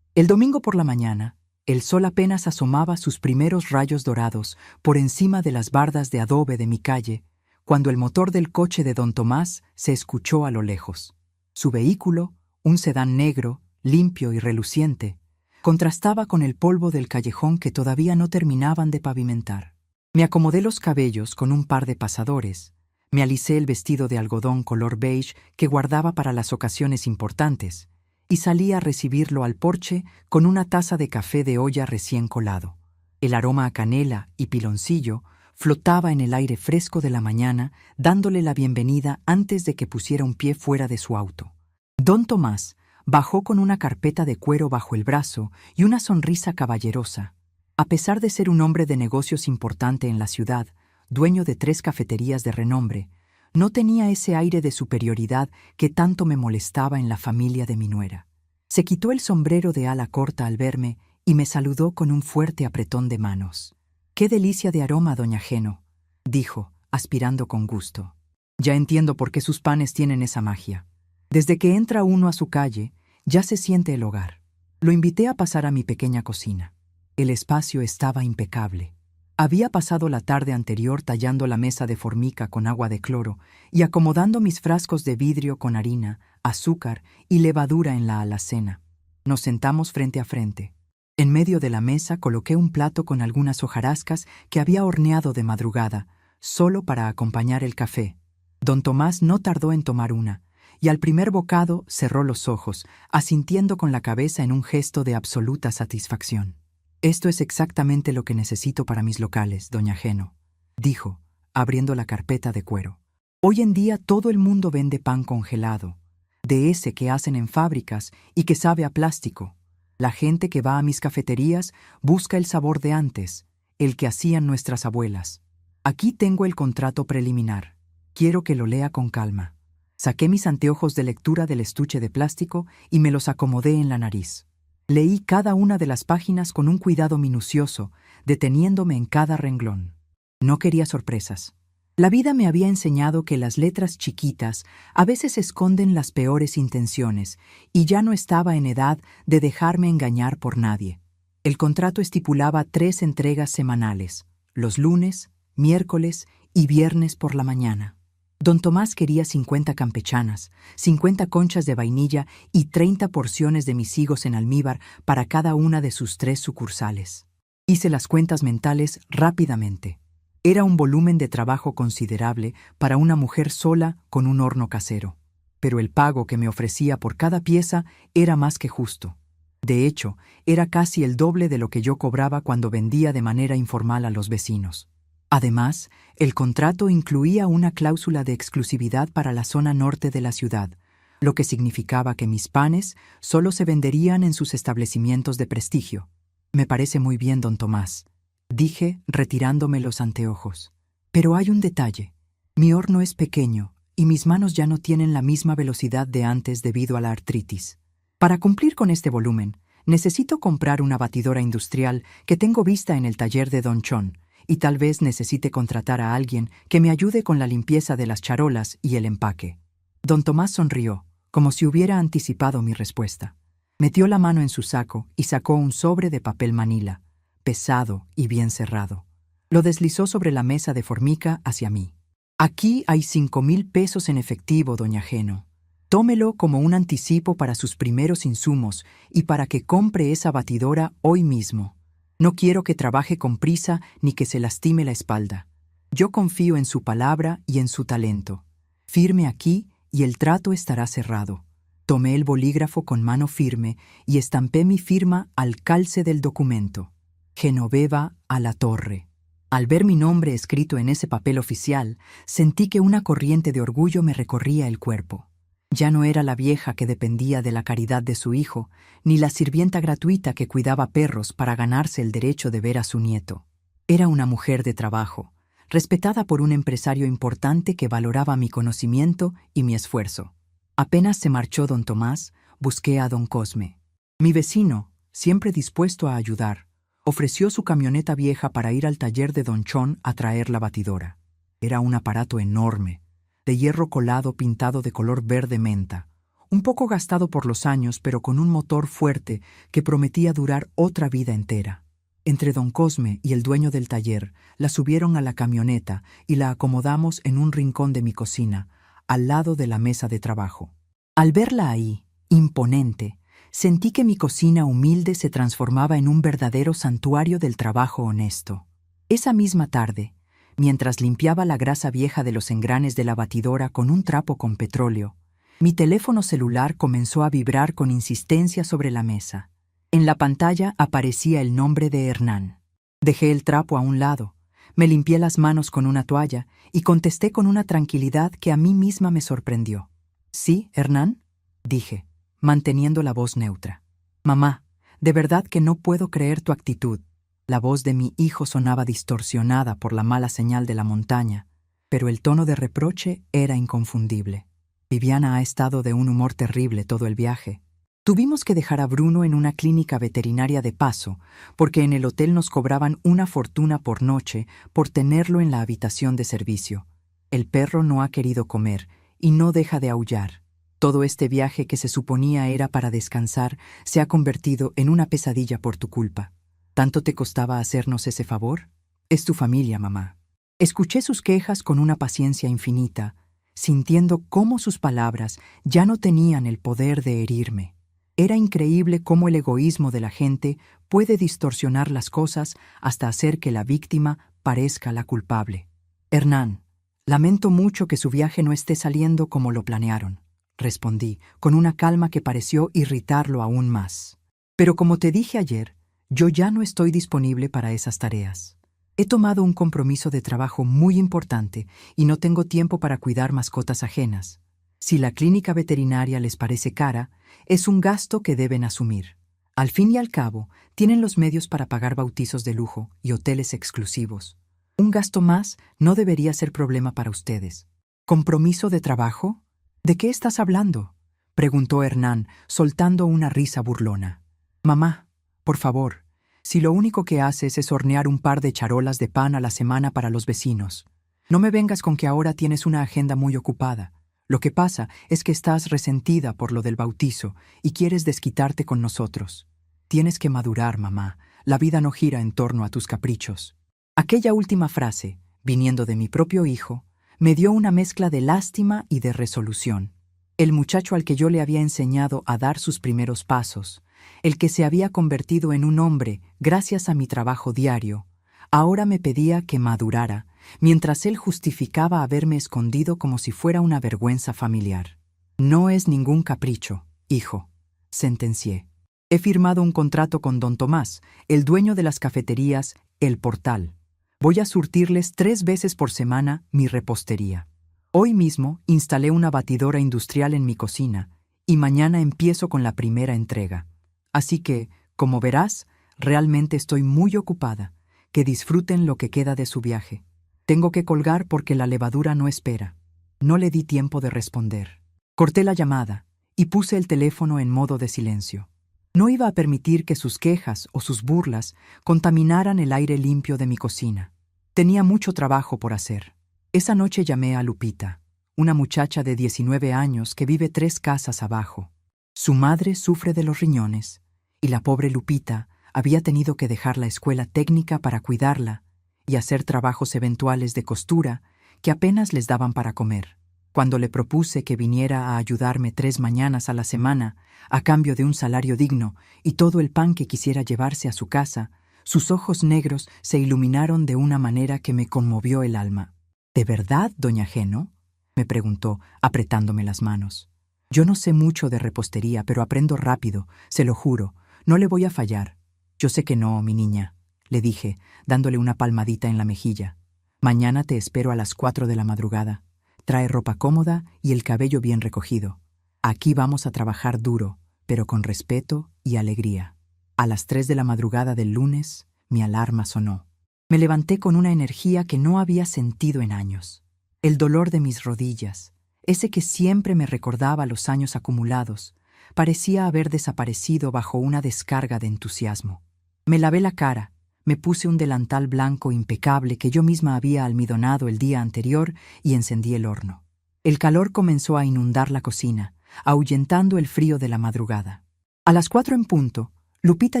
El domingo por la mañana, el sol apenas asomaba sus primeros rayos dorados por encima de las bardas de adobe de mi calle, cuando el motor del coche de don Tomás se escuchó a lo lejos. Su vehículo, un sedán negro, limpio y reluciente, contrastaba con el polvo del callejón que todavía no terminaban de pavimentar. Me acomodé los cabellos con un par de pasadores, me alicé el vestido de algodón color beige que guardaba para las ocasiones importantes, y salí a recibirlo al porche con una taza de café de olla recién colado. El aroma a canela y piloncillo flotaba en el aire fresco de la mañana, dándole la bienvenida antes de que pusiera un pie fuera de su auto. Don Tomás bajó con una carpeta de cuero bajo el brazo y una sonrisa caballerosa. A pesar de ser un hombre de negocios importante en la ciudad, dueño de 3 cafeterías de renombre, no tenía ese aire de superioridad que tanto me molestaba en la familia de mi nuera. Se quitó el sombrero de ala corta al verme y me saludó con un fuerte apretón de manos. «¡Qué delicia de aroma, doña Geno!», dijo, aspirando con gusto. «Ya entiendo por qué sus panes tienen esa magia. Desde que entra uno a su calle, ya se siente el hogar». Lo invité a pasar a mi pequeña cocina. El espacio estaba impecable. Había pasado la tarde anterior tallando la mesa de formica con agua de cloro y acomodando mis frascos de vidrio con harina, azúcar y levadura en la alacena. Nos sentamos frente a frente. En medio de la mesa coloqué un plato con algunas hojarascas que había horneado de madrugada, solo para acompañar el café. Don Tomás no tardó en tomar una, y al primer bocado cerró los ojos, asintiendo con la cabeza en un gesto de absoluta satisfacción. «Esto es exactamente lo que necesito para mis locales, doña Geno», dijo, abriendo la carpeta de cuero. «Hoy en día todo el mundo vende pan congelado, de ese que hacen en fábricas y que sabe a plástico. La gente que va a mis cafeterías busca el sabor de antes, el que hacían nuestras abuelas. Aquí tengo el contrato preliminar. Quiero que lo lea con calma». Saqué mis anteojos de lectura del estuche de plástico y me los acomodé en la nariz. Leí cada una de las páginas con un cuidado minucioso, deteniéndome en cada renglón. No quería sorpresas. La vida me había enseñado que las letras chiquitas a veces esconden las peores intenciones, y ya no estaba en edad de dejarme engañar por nadie. El contrato estipulaba 3 entregas semanales, los lunes, miércoles y viernes por la mañana. Don Tomás quería 50 campechanas, 50 conchas de vainilla y 30 porciones de mis higos en almíbar para cada una de sus 3 sucursales. Hice las cuentas mentales rápidamente. Era un volumen de trabajo considerable para una mujer sola con un horno casero, pero el pago que me ofrecía por cada pieza era más que justo. De hecho, era casi el doble de lo que yo cobraba cuando vendía de manera informal a los vecinos. Además, el contrato incluía una cláusula de exclusividad para la zona norte de la ciudad, lo que significaba que mis panes solo se venderían en sus establecimientos de prestigio. «Me parece muy bien, don Tomás», dije, retirándome los anteojos. «Pero hay un detalle. Mi horno es pequeño y mis manos ya no tienen la misma velocidad de antes debido a la artritis. Para cumplir con este volumen, necesito comprar una batidora industrial que tengo vista en el taller de Don Chon, y tal vez necesite contratar a alguien que me ayude con la limpieza de las charolas y el empaque. Don Tomás sonrió, como si hubiera anticipado mi respuesta. Metió la mano en su saco y sacó un sobre de papel manila, pesado y bien cerrado. Lo deslizó sobre la mesa de formica hacia mí. Aquí hay 5,000 pesos en efectivo, doña Geno. Tómelo como un anticipo para sus primeros insumos y para que compre esa batidora hoy mismo. No quiero que trabaje con prisa ni que se lastime la espalda. Yo confío en su palabra y en su talento. Firme aquí y el trato estará cerrado. Tomé el bolígrafo con mano firme y estampé mi firma al calce del documento. Genoveva Alatorre. Al ver mi nombre escrito en ese papel oficial, sentí que una corriente de orgullo me recorría el cuerpo. Ya no era la vieja que dependía de la caridad de su hijo, ni la sirvienta gratuita que cuidaba perros para ganarse el derecho de ver a su nieto. Era una mujer de trabajo, respetada por un empresario importante que valoraba mi conocimiento y mi esfuerzo. Apenas se marchó don Tomás, busqué a don Cosme. Mi vecino, siempre dispuesto a ayudar, ofreció su camioneta vieja para ir al taller de don Chon a traer la batidora. Era un aparato enorme, de hierro colado pintado de color verde menta, un poco gastado por los años pero con un motor fuerte que prometía durar otra vida entera. Entre don Cosme y el dueño del taller la subieron a la camioneta y la acomodamos en un rincón de mi cocina, al lado de la mesa de trabajo. Al verla ahí, imponente, sentí que mi cocina humilde se transformaba en un verdadero santuario del trabajo honesto. Esa misma tarde, mientras limpiaba la grasa vieja de los engranes de la batidora con un trapo con petróleo, mi teléfono celular comenzó a vibrar con insistencia sobre la mesa. En la pantalla aparecía el nombre de Hernán. Dejé el trapo a un lado, me limpié las manos con una toalla y contesté con una tranquilidad que a mí misma me sorprendió. «¿Sí, Hernán?», dije, manteniendo la voz neutra. «Mamá, de verdad que no puedo creer tu actitud». La voz de mi hijo sonaba distorsionada por la mala señal de la montaña, pero el tono de reproche era inconfundible. Viviana ha estado de un humor terrible todo el viaje. Tuvimos que dejar a Bruno en una clínica veterinaria de paso, porque en el hotel nos cobraban una fortuna por noche por tenerlo en la habitación de servicio. El perro no ha querido comer y no deja de aullar. Todo este viaje que se suponía era para descansar se ha convertido en una pesadilla por tu culpa. ¿Tanto te costaba hacernos ese favor? Es tu familia, mamá. Escuché sus quejas con una paciencia infinita, sintiendo cómo sus palabras ya no tenían el poder de herirme. Era increíble cómo el egoísmo de la gente puede distorsionar las cosas hasta hacer que la víctima parezca la culpable. Hernán, lamento mucho que su viaje no esté saliendo como lo planearon, respondí, con una calma que pareció irritarlo aún más. Pero como te dije ayer, yo ya no estoy disponible para esas tareas. He tomado un compromiso de trabajo muy importante y no tengo tiempo para cuidar mascotas ajenas. Si la clínica veterinaria les parece cara, es un gasto que deben asumir. Al fin y al cabo, tienen los medios para pagar bautizos de lujo y hoteles exclusivos. Un gasto más no debería ser problema para ustedes. ¿Compromiso de trabajo? ¿De qué estás hablando?, preguntó Hernán, soltando una risa burlona. Mamá, por favor, si lo único que haces es hornear un par de charolas de pan a la semana para los vecinos, no me vengas con que ahora tienes una agenda muy ocupada. Lo que pasa es que estás resentida por lo del bautizo y quieres desquitarte con nosotros. Tienes que madurar, mamá. La vida no gira en torno a tus caprichos. Aquella última frase, viniendo de mi propio hijo, me dio una mezcla de lástima y de resolución. El muchacho al que yo le había enseñado a dar sus primeros pasos, el que se había convertido en un hombre gracias a mi trabajo diario, ahora me pedía que madurara, mientras él justificaba haberme escondido como si fuera una vergüenza familiar. No es ningún capricho, hijo, sentencié. He firmado un contrato con don Tomás, el dueño de las cafeterías El Portal. Voy a surtirles 3 veces por semana mi repostería. Hoy mismo instalé una batidora industrial en mi cocina y mañana empiezo con la primera entrega. Así que, como verás, realmente estoy muy ocupada. Que disfruten lo que queda de su viaje. Tengo que colgar porque la levadura no espera. No le di tiempo de responder. Corté la llamada y puse el teléfono en modo de silencio. No iba a permitir que sus quejas o sus burlas contaminaran el aire limpio de mi cocina. Tenía mucho trabajo por hacer. Esa noche llamé a Lupita, una muchacha de 19 años que vive 3 casas abajo. Su madre sufre de los riñones y la pobre Lupita había tenido que dejar la escuela técnica para cuidarla y hacer trabajos eventuales de costura que apenas les daban para comer. Cuando le propuse que viniera a ayudarme 3 mañanas a la semana a cambio de un salario digno y todo el pan que quisiera llevarse a su casa, sus ojos negros se iluminaron de una manera que me conmovió el alma. ¿De verdad, doña Geno?, me preguntó, apretándome las manos. Yo no sé mucho de repostería, pero aprendo rápido, se lo juro. No le voy a fallar. Yo sé que no, mi niña, le dije, dándole una palmadita en la mejilla. Mañana te espero a las 4 de la madrugada. Trae ropa cómoda y el cabello bien recogido. Aquí vamos a trabajar duro, pero con respeto y alegría. A las 3 de la madrugada del lunes, mi alarma sonó. Me levanté con una energía que no había sentido en años. El dolor de mis rodillas, ese que siempre me recordaba los años acumulados, parecía haber desaparecido bajo una descarga de entusiasmo. Me lavé la cara, me puse un delantal blanco impecable que yo misma había almidonado el día anterior y encendí el horno. El calor comenzó a inundar la cocina, ahuyentando el frío de la madrugada. A las 4 en punto, Lupita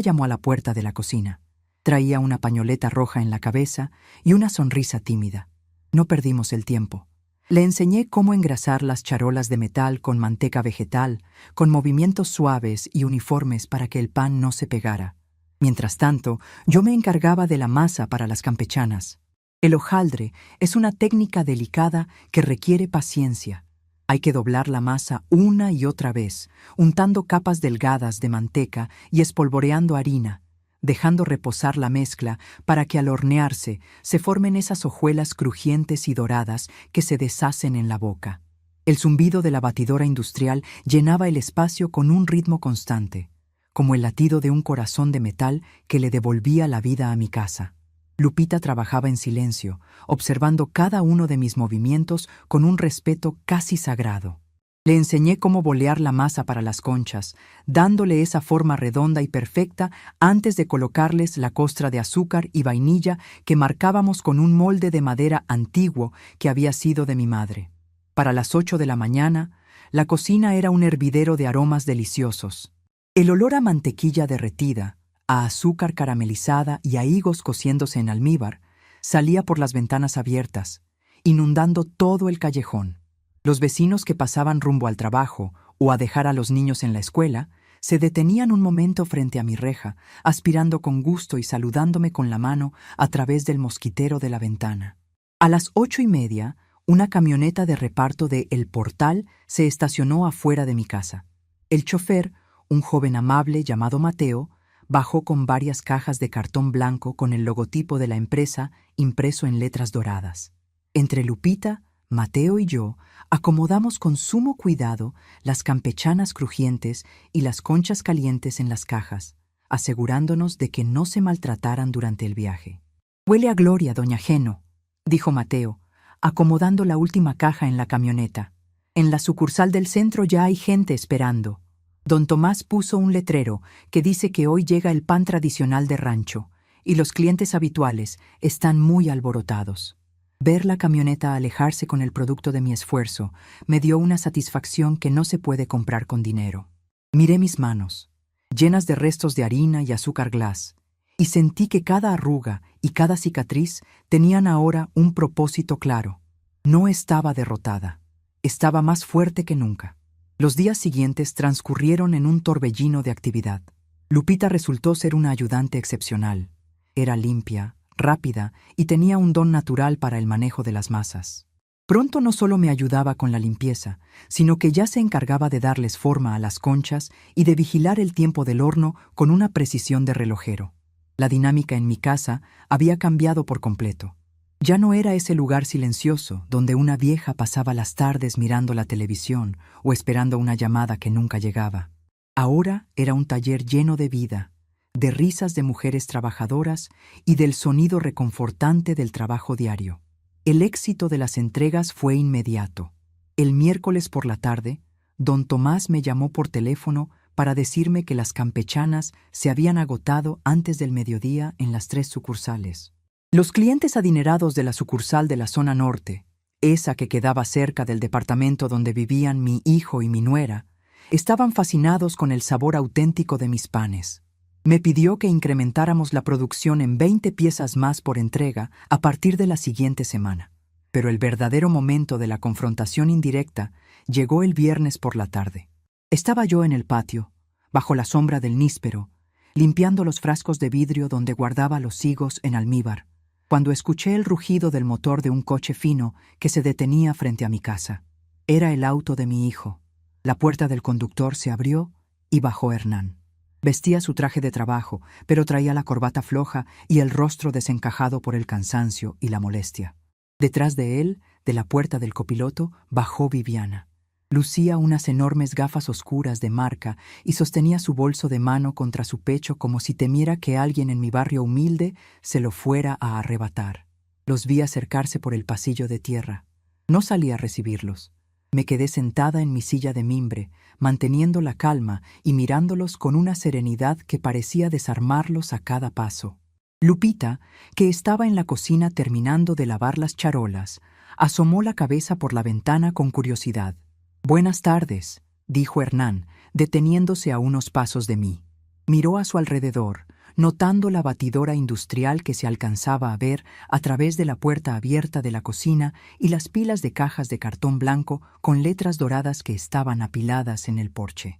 llamó a la puerta de la cocina. Traía una pañoleta roja en la cabeza y una sonrisa tímida. No perdimos el tiempo. Le enseñé cómo engrasar las charolas de metal con manteca vegetal, con movimientos suaves y uniformes para que el pan no se pegara. Mientras tanto, yo me encargaba de la masa para las campechanas. El hojaldre es una técnica delicada que requiere paciencia. Hay que doblar la masa una y otra vez, untando capas delgadas de manteca y espolvoreando harina, dejando reposar la mezcla para que al hornearse se formen esas hojuelas crujientes y doradas que se deshacen en la boca. El zumbido de la batidora industrial llenaba el espacio con un ritmo constante, como el latido de un corazón de metal que le devolvía la vida a mi casa. Lupita trabajaba en silencio, observando cada uno de mis movimientos con un respeto casi sagrado. Le enseñé cómo bolear la masa para las conchas, dándole esa forma redonda y perfecta antes de colocarles la costra de azúcar y vainilla que marcábamos con un molde de madera antiguo que había sido de mi madre. Para las 8 de la mañana, la cocina era un hervidero de aromas deliciosos. El olor a mantequilla derretida, a azúcar caramelizada y a higos cociéndose en almíbar salía por las ventanas abiertas, inundando todo el callejón. Los vecinos que pasaban rumbo al trabajo o a dejar a los niños en la escuela se detenían un momento frente a mi reja, aspirando con gusto y saludándome con la mano a través del mosquitero de la ventana. A las 8:30, una camioneta de reparto de El Portal se estacionó afuera de mi casa. El chofer, un joven amable llamado Mateo, bajó con varias cajas de cartón blanco con el logotipo de la empresa impreso en letras doradas. Entre Lupita, Mateo y yo acomodamos con sumo cuidado las campechanas crujientes y las conchas calientes en las cajas, asegurándonos de que no se maltrataran durante el viaje. «Huele a gloria, doña Geno», dijo Mateo, acomodando la última caja en la camioneta. «En la sucursal del centro ya hay gente esperando». Don Tomás puso un letrero que dice que hoy llega el pan tradicional de rancho y los clientes habituales están muy alborotados. Ver la camioneta alejarse con el producto de mi esfuerzo me dio una satisfacción que no se puede comprar con dinero. Miré mis manos, llenas de restos de harina y azúcar glass, y sentí que cada arruga y cada cicatriz tenían ahora un propósito claro. No estaba derrotada, estaba más fuerte que nunca. Los días siguientes transcurrieron en un torbellino de actividad. Lupita resultó ser una ayudante excepcional. Era limpia, rápida y tenía un don natural para el manejo de las masas. Pronto no solo me ayudaba con la limpieza, sino que ya se encargaba de darles forma a las conchas y de vigilar el tiempo del horno con una precisión de relojero. La dinámica en mi casa había cambiado por completo. Ya no era ese lugar silencioso donde una vieja pasaba las tardes mirando la televisión o esperando una llamada que nunca llegaba. Ahora era un taller lleno de vida, de risas de mujeres trabajadoras y del sonido reconfortante del trabajo diario. El éxito de las entregas fue inmediato. El miércoles por la tarde, don Tomás me llamó por teléfono para decirme que las campechanas se habían agotado antes del mediodía en las 3 sucursales. Los clientes adinerados de la sucursal de la zona norte, esa que quedaba cerca del departamento donde vivían mi hijo y mi nuera, estaban fascinados con el sabor auténtico de mis panes. Me pidió que incrementáramos la producción en 20 piezas más por entrega a partir de la siguiente semana. Pero el verdadero momento de la confrontación indirecta llegó el viernes por la tarde. Estaba yo en el patio, bajo la sombra del níspero, limpiando los frascos de vidrio donde guardaba los higos en almíbar, cuando escuché el rugido del motor de un coche fino que se detenía frente a mi casa. Era el auto de mi hijo. La puerta del conductor se abrió y bajó Hernán. Vestía su traje de trabajo, pero traía la corbata floja y el rostro desencajado por el cansancio y la molestia. Detrás de él, de la puerta del copiloto, bajó Viviana. Lucía unas enormes gafas oscuras de marca y sostenía su bolso de mano contra su pecho como si temiera que alguien en mi barrio humilde se lo fuera a arrebatar. Los vi acercarse por el pasillo de tierra. No salí a recibirlos. Me quedé sentada en mi silla de mimbre, manteniendo la calma y mirándolos con una serenidad que parecía desarmarlos a cada paso. Lupita, que estaba en la cocina terminando de lavar las charolas, asomó la cabeza por la ventana con curiosidad. «Buenas tardes», dijo Hernán, deteniéndose a unos pasos de mí. Miró a su alrededor, notando la batidora industrial que se alcanzaba a ver a través de la puerta abierta de la cocina y las pilas de cajas de cartón blanco con letras doradas que estaban apiladas en el porche.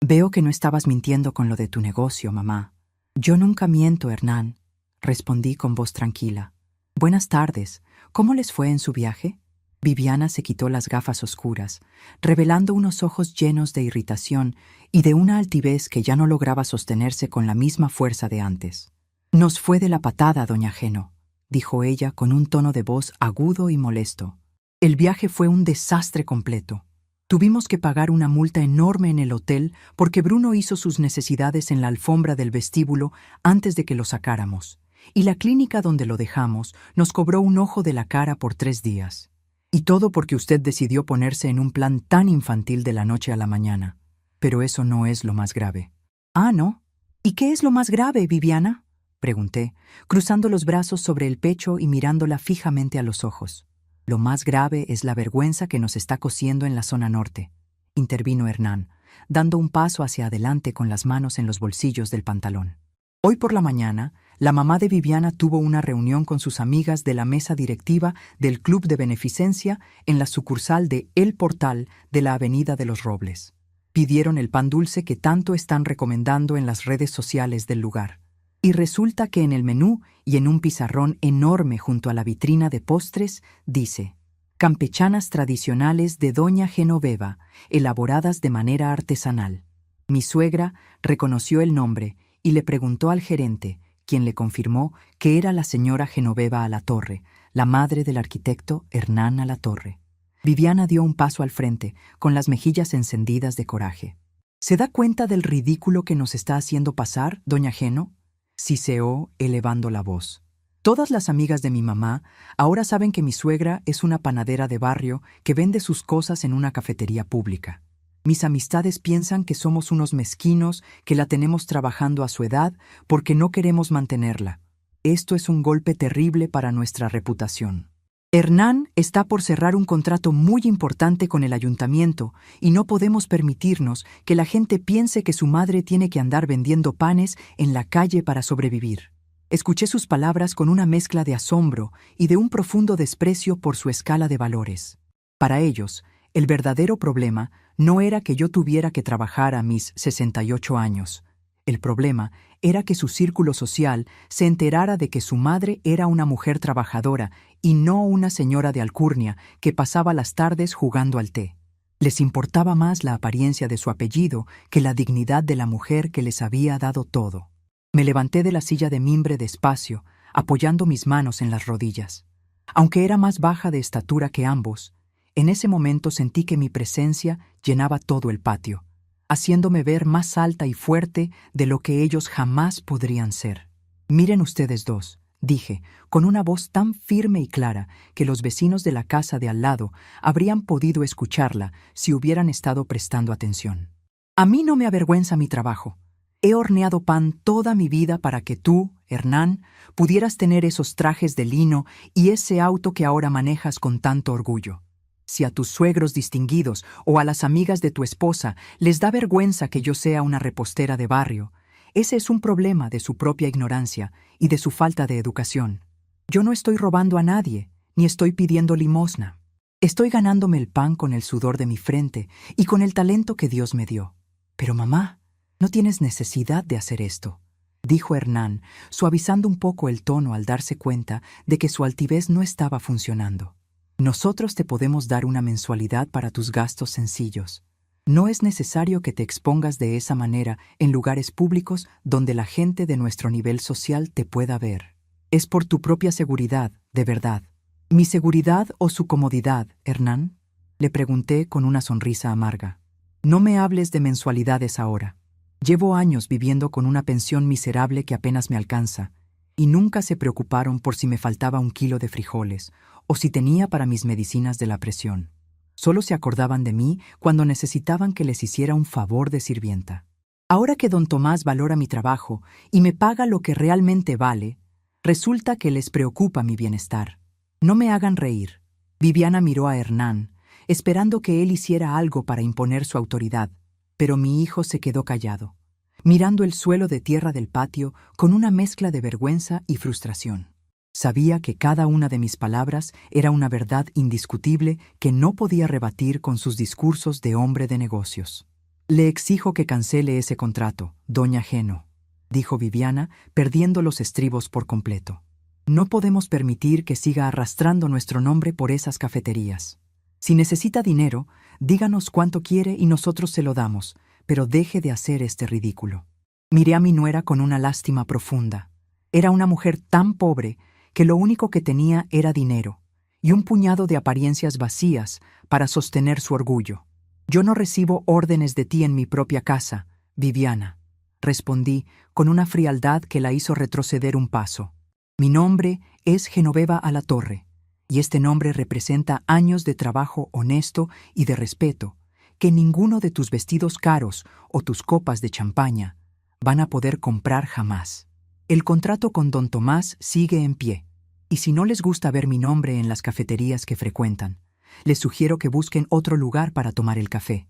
«Veo que no estabas mintiendo con lo de tu negocio, mamá». «Yo nunca miento, Hernán», respondí con voz tranquila. «Buenas tardes. ¿Cómo les fue en su viaje?» Viviana se quitó las gafas oscuras, revelando unos ojos llenos de irritación y de una altivez que ya no lograba sostenerse con la misma fuerza de antes. «Nos fue de la patada, doña Geno», dijo ella con un tono de voz agudo y molesto. «El viaje fue un desastre completo. Tuvimos que pagar una multa enorme en el hotel porque Bruno hizo sus necesidades en la alfombra del vestíbulo antes de que lo sacáramos, y la clínica donde lo dejamos nos cobró un ojo de la cara por 3 días. Y todo porque usted decidió ponerse en un plan tan infantil de la noche a la mañana. Pero eso no es lo más grave». «Ah, ¿no? ¿Y qué es lo más grave, Viviana?», pregunté, cruzando los brazos sobre el pecho y mirándola fijamente a los ojos. «Lo más grave es la vergüenza que nos está cosiendo en la zona norte», intervino Hernán, dando un paso hacia adelante con las manos en los bolsillos del pantalón. «Hoy por la mañana, la mamá de Viviana tuvo una reunión con sus amigas de la mesa directiva del Club de Beneficencia en la sucursal de El Portal de la Avenida de los Robles. Pidieron el pan dulce que tanto están recomendando en las redes sociales del lugar. Y resulta que en el menú y en un pizarrón enorme junto a la vitrina de postres dice: «Campechanas tradicionales de Doña Genoveva, elaboradas de manera artesanal». Mi suegra reconoció el nombre y le preguntó al gerente, quien le confirmó que era la señora Genoveva Alatorre, la madre del arquitecto Hernán Alatorre. Viviana dio un paso al frente, con las mejillas encendidas de coraje. «¿Se da cuenta del ridículo que nos está haciendo pasar, doña Geno?», siseó elevando la voz. «Todas las amigas de mi mamá ahora saben que mi suegra es una panadera de barrio que vende sus cosas en una cafetería pública. Mis amistades piensan que somos unos mezquinos que la tenemos trabajando a su edad porque no queremos mantenerla. Esto es un golpe terrible para nuestra reputación. Hernán está por cerrar un contrato muy importante con el ayuntamiento y no podemos permitirnos que la gente piense que su madre tiene que andar vendiendo panes en la calle para sobrevivir». Escuché sus palabras con una mezcla de asombro y de un profundo desprecio por su escala de valores. Para ellos, el verdadero problema no era que yo tuviera que trabajar a mis 68 años. El problema era que su círculo social se enterara de que su madre era una mujer trabajadora y no una señora de alcurnia que pasaba las tardes jugando al té. Les importaba más la apariencia de su apellido que la dignidad de la mujer que les había dado todo. Me levanté de la silla de mimbre despacio, apoyando mis manos en las rodillas. Aunque era más baja de estatura que ambos, en ese momento sentí que mi presencia llenaba todo el patio, haciéndome ver más alta y fuerte de lo que ellos jamás podrían ser. «Miren ustedes dos», dije, con una voz tan firme y clara que los vecinos de la casa de al lado habrían podido escucharla si hubieran estado prestando atención. A mí no me avergüenza mi trabajo. He horneado pan toda mi vida para que tú, Hernán, pudieras tener esos trajes de lino y ese auto que ahora manejas con tanto orgullo. Si a tus suegros distinguidos o a las amigas de tu esposa les da vergüenza que yo sea una repostera de barrio, ese es un problema de su propia ignorancia y de su falta de educación. Yo no estoy robando a nadie, ni estoy pidiendo limosna. Estoy ganándome el pan con el sudor de mi frente y con el talento que Dios me dio. Pero mamá, no tienes necesidad de hacer esto, dijo Hernán, suavizando un poco el tono al darse cuenta de que su altivez no estaba funcionando. Nosotros te podemos dar una mensualidad para tus gastos sencillos. No es necesario que te expongas de esa manera en lugares públicos donde la gente de nuestro nivel social te pueda ver. Es por tu propia seguridad, de verdad. ¿Mi seguridad o su comodidad, Hernán?, le pregunté con una sonrisa amarga. No me hables de mensualidades ahora. Llevo años viviendo con una pensión miserable que apenas me alcanza, y nunca se preocuparon por si me faltaba 1 kilo de frijoles o si tenía para mis medicinas de la presión. Solo se acordaban de mí cuando necesitaban que les hiciera un favor de sirvienta. Ahora que don Tomás valora mi trabajo y me paga lo que realmente vale, resulta que les preocupa mi bienestar. No me hagan reír. Viviana miró a Hernán, esperando que él hiciera algo para imponer su autoridad, pero mi hijo se quedó callado, mirando el suelo de tierra del patio con una mezcla de vergüenza y frustración. Sabía que cada una de mis palabras era una verdad indiscutible que no podía rebatir con sus discursos de hombre de negocios. Le exijo que cancele ese contrato, doña Geno, dijo Viviana, perdiendo los estribos por completo. No podemos permitir que siga arrastrando nuestro nombre por esas cafeterías. Si necesita dinero, díganos cuánto quiere y nosotros se lo damos, pero deje de hacer este ridículo. Miré a mi nuera con una lástima profunda. Era una mujer tan pobre que lo único que tenía era dinero y un puñado de apariencias vacías para sostener su orgullo. Yo no recibo órdenes de ti en mi propia casa, Viviana, respondí con una frialdad que la hizo retroceder un paso. Mi nombre es Genoveva Alatorre, y este nombre representa años de trabajo honesto y de respeto, que ninguno de tus vestidos caros o tus copas de champaña van a poder comprar jamás. El contrato con don Tomás sigue en pie, y si no les gusta ver mi nombre en las cafeterías que frecuentan, les sugiero que busquen otro lugar para tomar el café.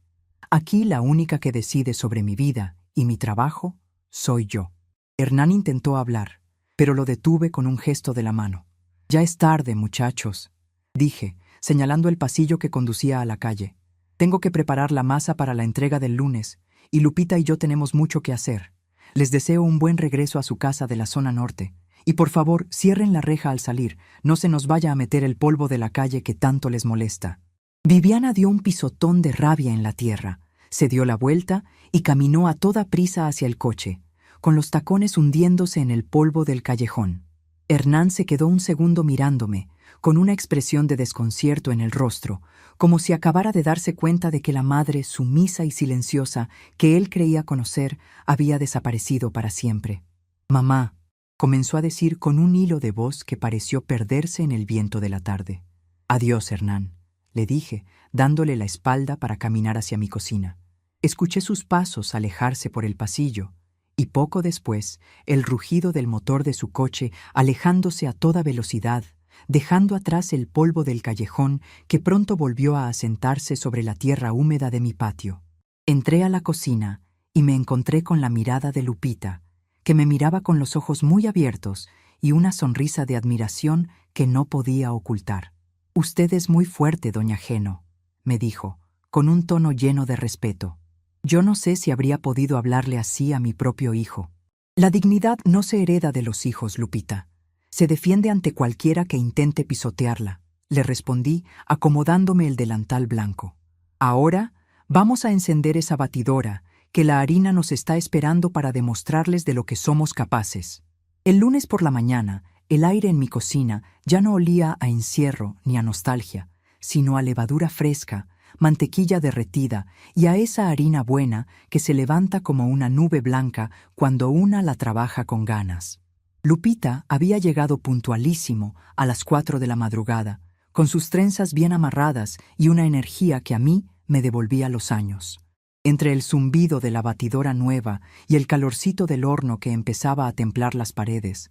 Aquí la única que decide sobre mi vida y mi trabajo soy yo. Hernán intentó hablar, pero lo detuve con un gesto de la mano. Ya es tarde, muchachos, dije, señalando el pasillo que conducía a la calle. Tengo que preparar la masa para la entrega del lunes, y Lupita y yo tenemos mucho que hacer. Les deseo un buen regreso a su casa de la zona norte. Y por favor, cierren la reja al salir, no se nos vaya a meter el polvo de la calle que tanto les molesta. Viviana dio un pisotón de rabia en la tierra, se dio la vuelta y caminó a toda prisa hacia el coche, con los tacones hundiéndose en el polvo del callejón. Hernán se quedó un segundo mirándome, con una expresión de desconcierto en el rostro, como si acabara de darse cuenta de que la madre sumisa y silenciosa que él creía conocer había desaparecido para siempre. «Mamá», comenzó a decir con un hilo de voz que pareció perderse en el viento de la tarde. «Adiós, Hernán», le dije, dándole la espalda para caminar hacia mi cocina. Escuché sus pasos alejarse por el pasillo, y poco después el rugido del motor de su coche alejándose a toda velocidad, dejando atrás el polvo del callejón que pronto volvió a asentarse sobre la tierra húmeda de mi patio. Entré a la cocina y me encontré con la mirada de Lupita, que me miraba con los ojos muy abiertos y una sonrisa de admiración que no podía ocultar. «Usted es muy fuerte, doña Geno», me dijo, con un tono lleno de respeto. Yo no sé si habría podido hablarle así a mi propio hijo. «La dignidad no se hereda de los hijos, Lupita. Se defiende ante cualquiera que intente pisotearla», le respondí, acomodándome el delantal blanco. «Ahora vamos a encender esa batidora, que la harina nos está esperando para demostrarles de lo que somos capaces». El lunes por la mañana, el aire en mi cocina ya no olía a encierro ni a nostalgia, sino a levadura fresca, mantequilla derretida y a esa harina buena que se levanta como una nube blanca cuando una la trabaja con ganas. Lupita había llegado puntualísimo a las 4 de la madrugada, con sus trenzas bien amarradas y una energía que a mí me devolvía los años. Entre el zumbido de la batidora nueva y el calorcito del horno que empezaba a templar las paredes,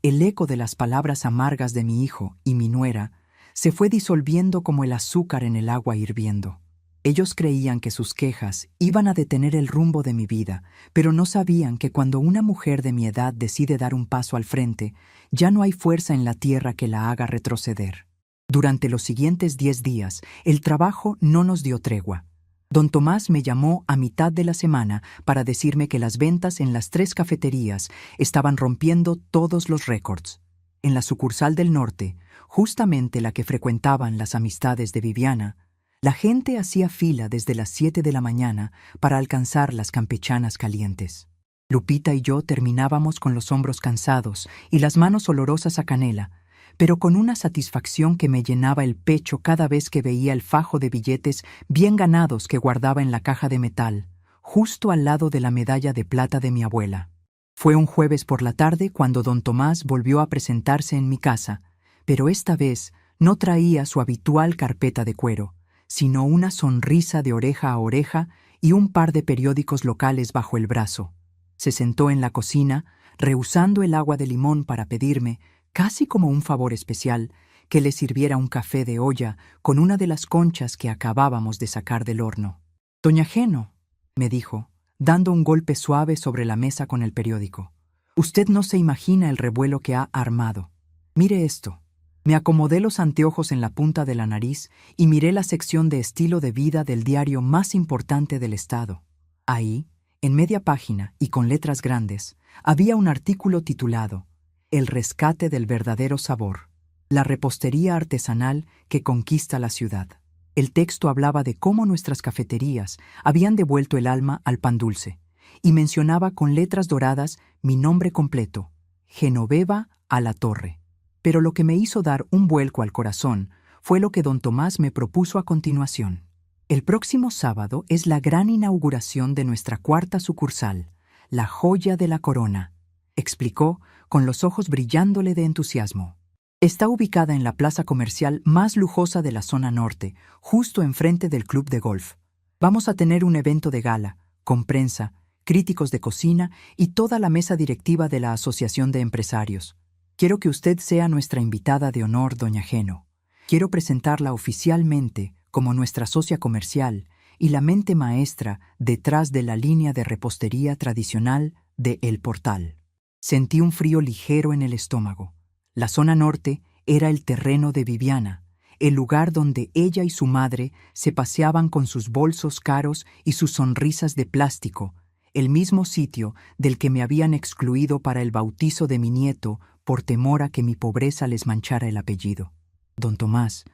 el eco de las palabras amargas de mi hijo y mi nuera se fue disolviendo como el azúcar en el agua hirviendo. Ellos creían que sus quejas iban a detener el rumbo de mi vida, pero no sabían que cuando una mujer de mi edad decide dar un paso al frente, ya no hay fuerza en la tierra que la haga retroceder. Durante los siguientes 10 días, el trabajo no nos dio tregua. Don Tomás me llamó a mitad de la semana para decirme que las ventas en las 3 cafeterías estaban rompiendo todos los récords. En la sucursal del norte, justamente la que frecuentaban las amistades de Viviana, la gente hacía fila desde las 7 de la mañana para alcanzar las campechanas calientes. Lupita y yo terminábamos con los hombros cansados y las manos olorosas a canela, pero con una satisfacción que me llenaba el pecho cada vez que veía el fajo de billetes bien ganados que guardaba en la caja de metal, justo al lado de la medalla de plata de mi abuela. Fue un jueves por la tarde cuando don Tomás volvió a presentarse en mi casa, pero esta vez no traía su habitual carpeta de cuero, sino una sonrisa de oreja a oreja y un par de periódicos locales bajo el brazo. Se sentó en la cocina, rehusando el agua de limón para pedirme, casi como un favor especial, que le sirviera un café de olla con una de las conchas que acabábamos de sacar del horno. «Doña Geno», me dijo, dando un golpe suave sobre la mesa con el periódico, «usted no se imagina el revuelo que ha armado. Mire esto». Me acomodé los anteojos en la punta de la nariz y miré la sección de estilo de vida del diario más importante del estado. Ahí, en media página y con letras grandes, había un artículo titulado «El rescate del verdadero sabor, la repostería artesanal que conquista la ciudad». El texto hablaba de cómo nuestras cafeterías habían devuelto el alma al pan dulce y mencionaba con letras doradas mi nombre completo, Genoveva Alatorre. Pero lo que me hizo dar un vuelco al corazón fue lo que don Tomás me propuso a continuación. El próximo sábado es la gran inauguración de nuestra 4ª sucursal, la joya de la corona, explicó con los ojos brillándole de entusiasmo. Está ubicada en la plaza comercial más lujosa de la zona norte, justo enfrente del club de golf. Vamos a tener un evento de gala, con prensa, críticos de cocina y toda la mesa directiva de la Asociación de Empresarios. Quiero que usted sea nuestra invitada de honor, doña Geno. Quiero presentarla oficialmente como nuestra socia comercial y la mente maestra detrás de la línea de repostería tradicional de El Portal. Sentí un frío ligero en el estómago. La zona norte era el terreno de Viviana, el lugar donde ella y su madre se paseaban con sus bolsos caros y sus sonrisas de plástico, el mismo sitio del que me habían excluido para el bautizo de mi nieto por temor a que mi pobreza les manchara el apellido. Don Tomás,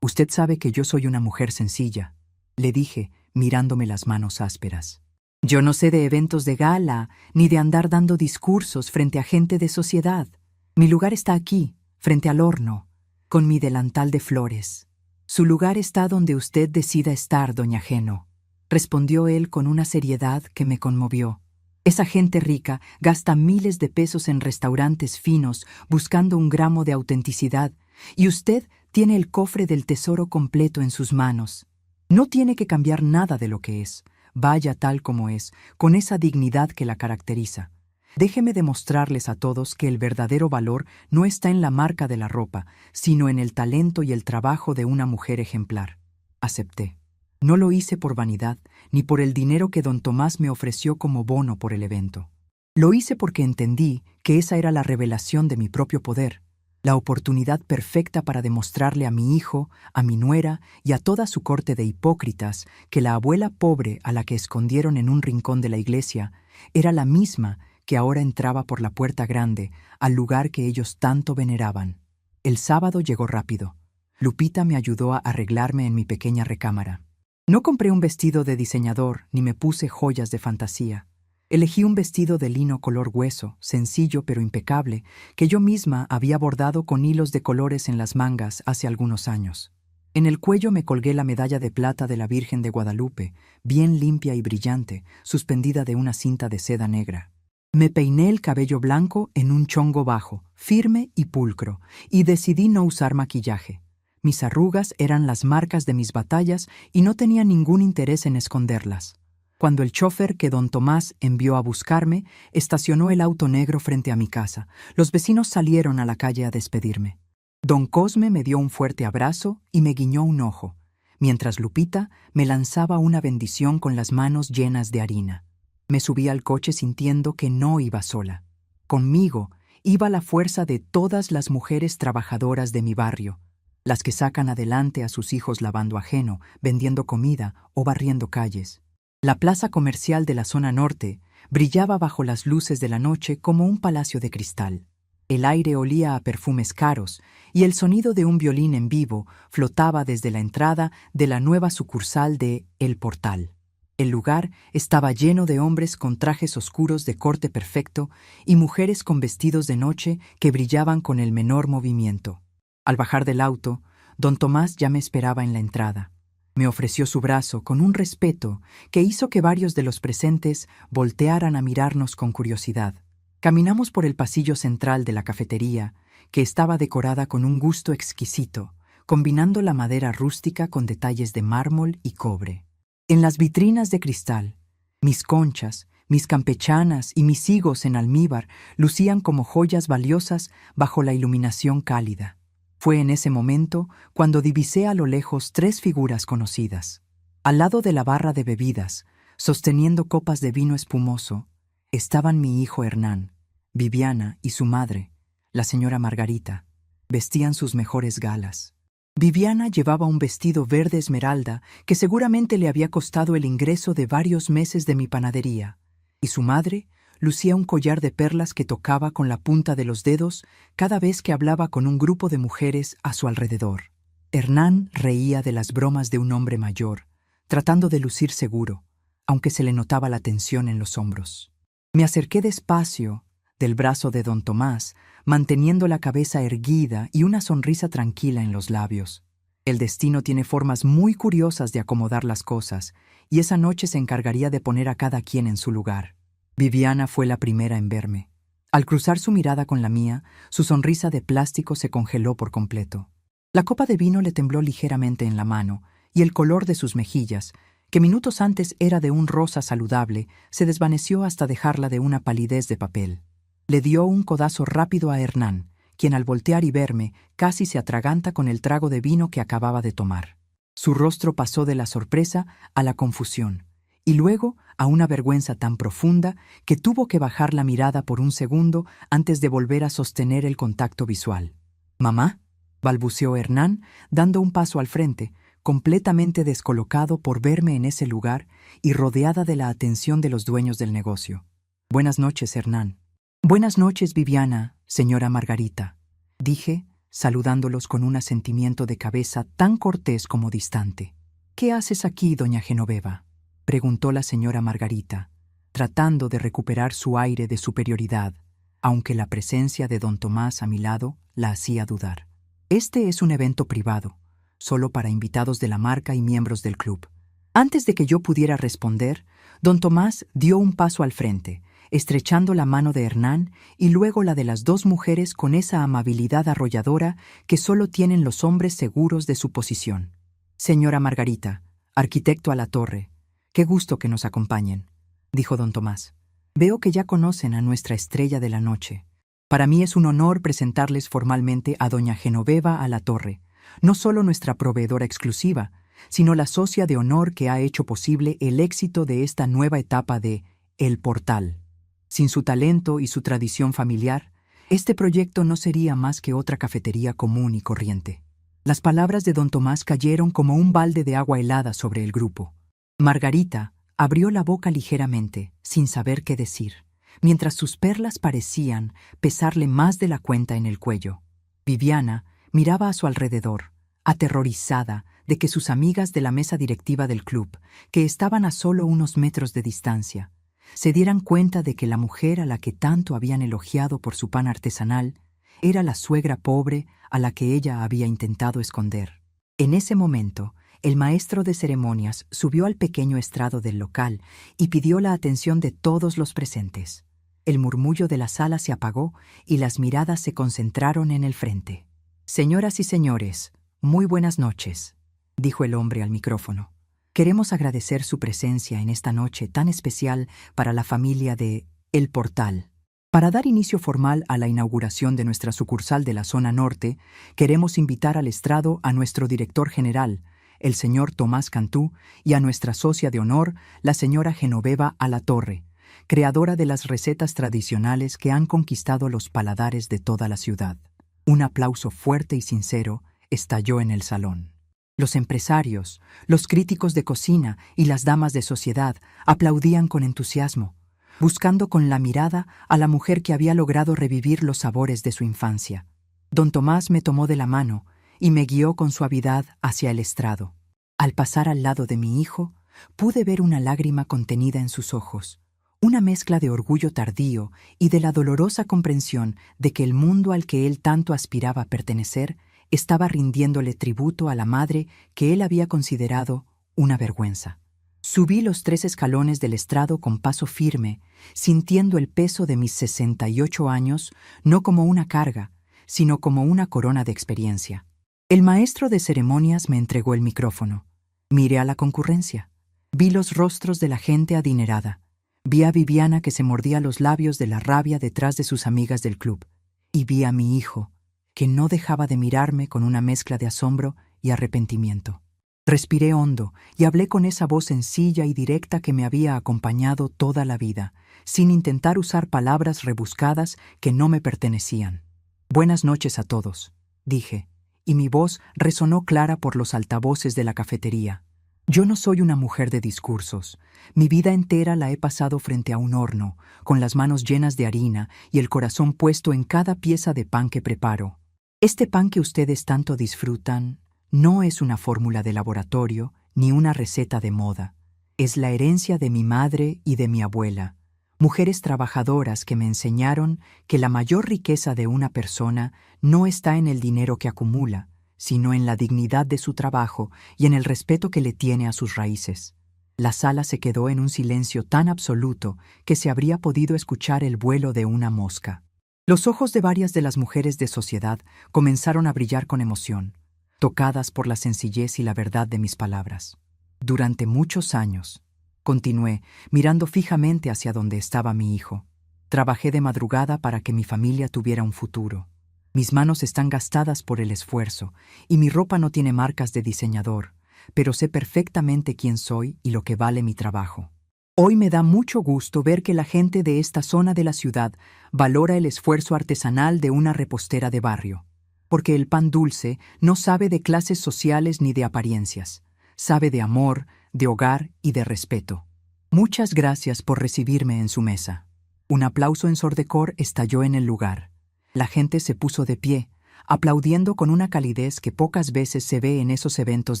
usted sabe que yo soy una mujer sencilla, le dije, mirándome las manos ásperas. Yo no sé de eventos de gala, ni de andar dando discursos frente a gente de sociedad. Mi lugar está aquí, frente al horno, con mi delantal de flores. Su lugar está donde usted decida estar, doña Geno, respondió él con una seriedad que me conmovió. Esa gente rica gasta miles de pesos en restaurantes finos buscando un gramo de autenticidad, y usted tiene el cofre del tesoro completo en sus manos. No tiene que cambiar nada de lo que es. Vaya tal como es, con esa dignidad que la caracteriza. Déjeme demostrarles a todos que el verdadero valor no está en la marca de la ropa, sino en el talento y el trabajo de una mujer ejemplar. Acepté. No lo hice por vanidad, ni por el dinero que don Tomás me ofreció como bono por el evento. Lo hice porque entendí que esa era la revelación de mi propio poder, la oportunidad perfecta para demostrarle a mi hijo, a mi nuera y a toda su corte de hipócritas que la abuela pobre a la que escondieron en un rincón de la iglesia era la misma que ahora entraba por la puerta grande al lugar que ellos tanto veneraban. El sábado llegó rápido. Lupita me ayudó a arreglarme en mi pequeña recámara. No compré un vestido de diseñador ni me puse joyas de fantasía. Elegí un vestido de lino color hueso, sencillo pero impecable, que yo misma había bordado con hilos de colores en las mangas hace algunos años. En el cuello me colgué la medalla de plata de la Virgen de Guadalupe, bien limpia y brillante, suspendida de una cinta de seda negra. Me peiné el cabello blanco en un chongo bajo, firme y pulcro, y decidí no usar maquillaje. Mis arrugas eran las marcas de mis batallas y no tenía ningún interés en esconderlas. Cuando el chofer que don Tomás envió a buscarme estacionó el auto negro frente a mi casa, los vecinos salieron a la calle a despedirme. Don Cosme me dio un fuerte abrazo y me guiñó un ojo, mientras Lupita me lanzaba una bendición con las manos llenas de harina. Me subí al coche sintiendo que no iba sola. Conmigo iba la fuerza de todas las mujeres trabajadoras de mi barrio, las que sacan adelante a sus hijos lavando ajeno, vendiendo comida o barriendo calles. La plaza comercial de la zona norte brillaba bajo las luces de la noche como un palacio de cristal. El aire olía a perfumes caros y el sonido de un violín en vivo flotaba desde la entrada de la nueva sucursal de El Portal. El lugar estaba lleno de hombres con trajes oscuros de corte perfecto y mujeres con vestidos de noche que brillaban con el menor movimiento. Al bajar del auto, don Tomás ya me esperaba en la entrada. Me ofreció su brazo con un respeto que hizo que varios de los presentes voltearan a mirarnos con curiosidad. Caminamos por el pasillo central de la cafetería, que estaba decorada con un gusto exquisito, combinando la madera rústica con detalles de mármol y cobre. En las vitrinas de cristal, mis conchas, mis campechanas y mis higos en almíbar lucían como joyas valiosas bajo la iluminación cálida. Fue en ese momento cuando divisé a lo lejos 3 figuras conocidas. Al lado de la barra de bebidas, sosteniendo copas de vino espumoso, estaban mi hijo Hernán, Viviana y su madre, la señora Margarita. Vestían sus mejores galas. Viviana llevaba un vestido verde esmeralda que seguramente le había costado el ingreso de varios meses de mi panadería, y su madre lucía un collar de perlas que tocaba con la punta de los dedos cada vez que hablaba con un grupo de mujeres a su alrededor. Hernán reía de las bromas de un hombre mayor, tratando de lucir seguro, aunque se le notaba la tensión en los hombros. Me acerqué despacio del brazo de don Tomás, manteniendo la cabeza erguida y una sonrisa tranquila en los labios. El destino tiene formas muy curiosas de acomodar las cosas, y esa noche se encargaría de poner a cada quien en su lugar. Viviana fue la primera en verme. Al cruzar su mirada con la mía, su sonrisa de plástico se congeló por completo. La copa de vino le tembló ligeramente en la mano, y el color de sus mejillas, que minutos antes era de un rosa saludable, se desvaneció hasta dejarla de una palidez de papel. Le dio un codazo rápido a Hernán, quien al voltear y verme casi se atraganta con el trago de vino que acababa de tomar. Su rostro pasó de la sorpresa a la confusión, y luego a una vergüenza tan profunda que tuvo que bajar la mirada por un segundo antes de volver a sostener el contacto visual. «¿Mamá?», balbuceó Hernán, dando un paso al frente, completamente descolocado por verme en ese lugar y rodeada de la atención de los dueños del negocio. «Buenas noches, Hernán». «Buenas noches, Viviana, señora Margarita», dije, saludándolos con un asentimiento de cabeza tan cortés como distante. «¿Qué haces aquí, doña Genoveva?», preguntó la señora Margarita, tratando de recuperar su aire de superioridad, aunque la presencia de don Tomás a mi lado la hacía dudar. «Este es un evento privado, solo para invitados de la marca y miembros del club». Antes de que yo pudiera responder, don Tomás dio un paso al frente, estrechando la mano de Hernán y luego la de las 2 mujeres con esa amabilidad arrolladora que solo tienen los hombres seguros de su posición. «Señora Margarita, arquitecto Alatorre, qué gusto que nos acompañen», dijo don Tomás. «Veo que ya conocen a nuestra estrella de la noche. Para mí es un honor presentarles formalmente a doña Genoveva Alatorre, no solo nuestra proveedora exclusiva, sino la socia de honor que ha hecho posible el éxito de esta nueva etapa de El Portal. Sin su talento y su tradición familiar, este proyecto no sería más que otra cafetería común y corriente». Las palabras de don Tomás cayeron como un balde de agua helada sobre el grupo. Margarita abrió la boca ligeramente, sin saber qué decir, mientras sus perlas parecían pesarle más de la cuenta en el cuello. Viviana miraba a su alrededor, aterrorizada de que sus amigas de la mesa directiva del club, que estaban a solo unos metros de distancia, se dieran cuenta de que la mujer a la que tanto habían elogiado por su pan artesanal era la suegra pobre a la que ella había intentado esconder. En ese momento, el maestro de ceremonias subió al pequeño estrado del local y pidió la atención de todos los presentes. El murmullo de la sala se apagó y las miradas se concentraron en el frente. «Señoras y señores, muy buenas noches», dijo el hombre al micrófono. «Queremos agradecer su presencia en esta noche tan especial para la familia de El Portal. Para dar inicio formal a la inauguración de nuestra sucursal de la zona norte, queremos invitar al estrado a nuestro director general, el señor Tomás Cantú, y a nuestra socia de honor, la señora Genoveva Alatorre, creadora de las recetas tradicionales que han conquistado los paladares de toda la ciudad». Un aplauso fuerte y sincero estalló en el salón. Los empresarios, los críticos de cocina y las damas de sociedad aplaudían con entusiasmo, buscando con la mirada a la mujer que había logrado revivir los sabores de su infancia. Don Tomás me tomó de la mano y me guió con suavidad hacia el estrado. Al pasar al lado de mi hijo, pude ver una lágrima contenida en sus ojos, una mezcla de orgullo tardío y de la dolorosa comprensión de que el mundo al que él tanto aspiraba a pertenecer estaba rindiéndole tributo a la madre que él había considerado una vergüenza. Subí los 3 escalones del estrado con paso firme, sintiendo el peso de mis 68 años no como una carga, sino como una corona de experiencia. El maestro de ceremonias me entregó el micrófono. Miré a la concurrencia. Vi los rostros de la gente adinerada. Vi a Viviana que se mordía los labios de la rabia detrás de sus amigas del club. Y vi a mi hijo, que no dejaba de mirarme con una mezcla de asombro y arrepentimiento. Respiré hondo y hablé con esa voz sencilla y directa que me había acompañado toda la vida, sin intentar usar palabras rebuscadas que no me pertenecían. «Buenas noches a todos», dije, y mi voz resonó clara por los altavoces de la cafetería. Yo no soy una mujer de discursos. Mi vida entera la he pasado frente a un horno, con las manos llenas de harina y el corazón puesto en cada pieza de pan que preparo. Este pan que ustedes tanto disfrutan no es una fórmula de laboratorio ni una receta de moda. Es la herencia de mi madre y de mi abuela, mujeres trabajadoras que me enseñaron que la mayor riqueza de una persona no está en el dinero que acumula, sino en la dignidad de su trabajo y en el respeto que le tiene a sus raíces. La sala se quedó en un silencio tan absoluto que se habría podido escuchar el vuelo de una mosca. Los ojos de varias de las mujeres de sociedad comenzaron a brillar con emoción, tocadas por la sencillez y la verdad de mis palabras. Durante muchos años, continué, mirando fijamente hacia donde estaba mi hijo, trabajé de madrugada para que mi familia tuviera un futuro. Mis manos están gastadas por el esfuerzo y mi ropa no tiene marcas de diseñador, pero sé perfectamente quién soy y lo que vale mi trabajo. Hoy me da mucho gusto ver que la gente de esta zona de la ciudad valora el esfuerzo artesanal de una repostera de barrio, porque el pan dulce no sabe de clases sociales ni de apariencias, sabe de amor, de hogar y de respeto. Muchas gracias por recibirme en su mesa. Un aplauso ensordecor estalló en el lugar. La gente se puso de pie, aplaudiendo con una calidez que pocas veces se ve en esos eventos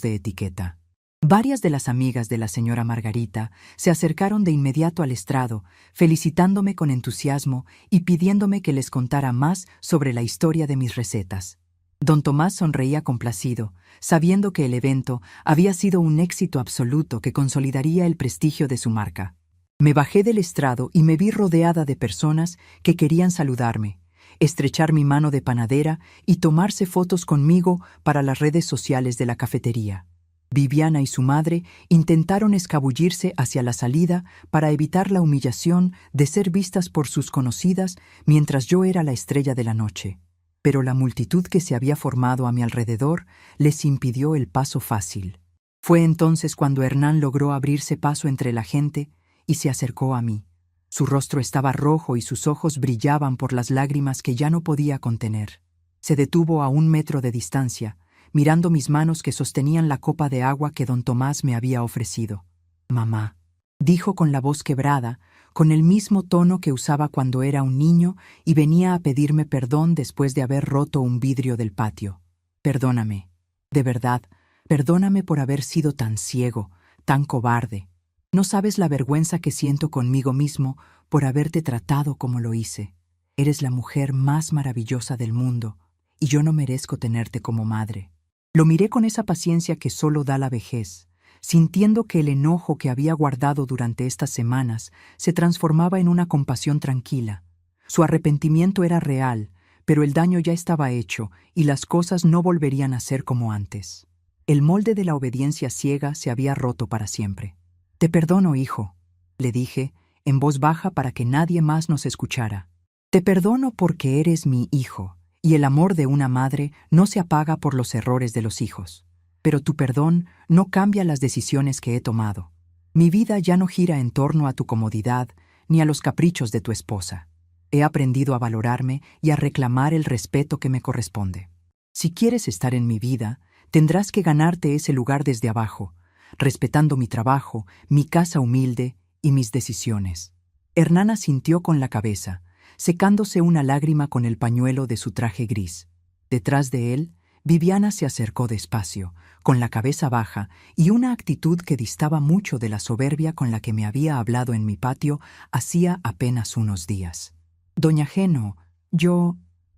de etiqueta. Varias de las amigas de la señora Margarita se acercaron de inmediato al estrado, felicitándome con entusiasmo y pidiéndome que les contara más sobre la historia de mis recetas. Don Tomás sonreía complacido, sabiendo que el evento había sido un éxito absoluto que consolidaría el prestigio de su marca. Me bajé del estrado y me vi rodeada de personas que querían saludarme, estrechar mi mano de panadera y tomarse fotos conmigo para las redes sociales de la cafetería. Viviana y su madre intentaron escabullirse hacia la salida para evitar la humillación de ser vistas por sus conocidas mientras yo era la estrella de la noche. Pero la multitud que se había formado a mi alrededor les impidió el paso fácil. Fue entonces cuando Hernán logró abrirse paso entre la gente y se acercó a mí. Su rostro estaba rojo y sus ojos brillaban por las lágrimas que ya no podía contener. Se detuvo a 1 metro de distancia, mirando mis manos que sostenían la copa de agua que don Tomás me había ofrecido. «Mamá», dijo con la voz quebrada, con el mismo tono que usaba cuando era un niño y venía a pedirme perdón después de haber roto un vidrio del patio. «Perdóname, de verdad, perdóname por haber sido tan ciego, tan cobarde. No sabes la vergüenza que siento conmigo mismo por haberte tratado como lo hice. Eres la mujer más maravillosa del mundo, y yo no merezco tenerte como madre». Lo miré con esa paciencia que solo da la vejez, sintiendo que el enojo que había guardado durante estas semanas se transformaba en una compasión tranquila. Su arrepentimiento era real, pero el daño ya estaba hecho y las cosas no volverían a ser como antes. El molde de la obediencia ciega se había roto para siempre. «Te perdono, hijo», le dije, en voz baja para que nadie más nos escuchara. «Te perdono porque eres mi hijo, y el amor de una madre no se apaga por los errores de los hijos. Pero tu perdón no cambia las decisiones que he tomado. Mi vida ya no gira en torno a tu comodidad ni a los caprichos de tu esposa. He aprendido a valorarme y a reclamar el respeto que me corresponde. Si quieres estar en mi vida, tendrás que ganarte ese lugar desde abajo, respetando mi trabajo, mi casa humilde y mis decisiones». Hernán asintió con la cabeza, secándose una lágrima con el pañuelo de su traje gris. Detrás de él, Viviana se acercó despacio, con la cabeza baja y una actitud que distaba mucho de la soberbia con la que me había hablado en mi patio hacía apenas unos días. «Doña Geno, yo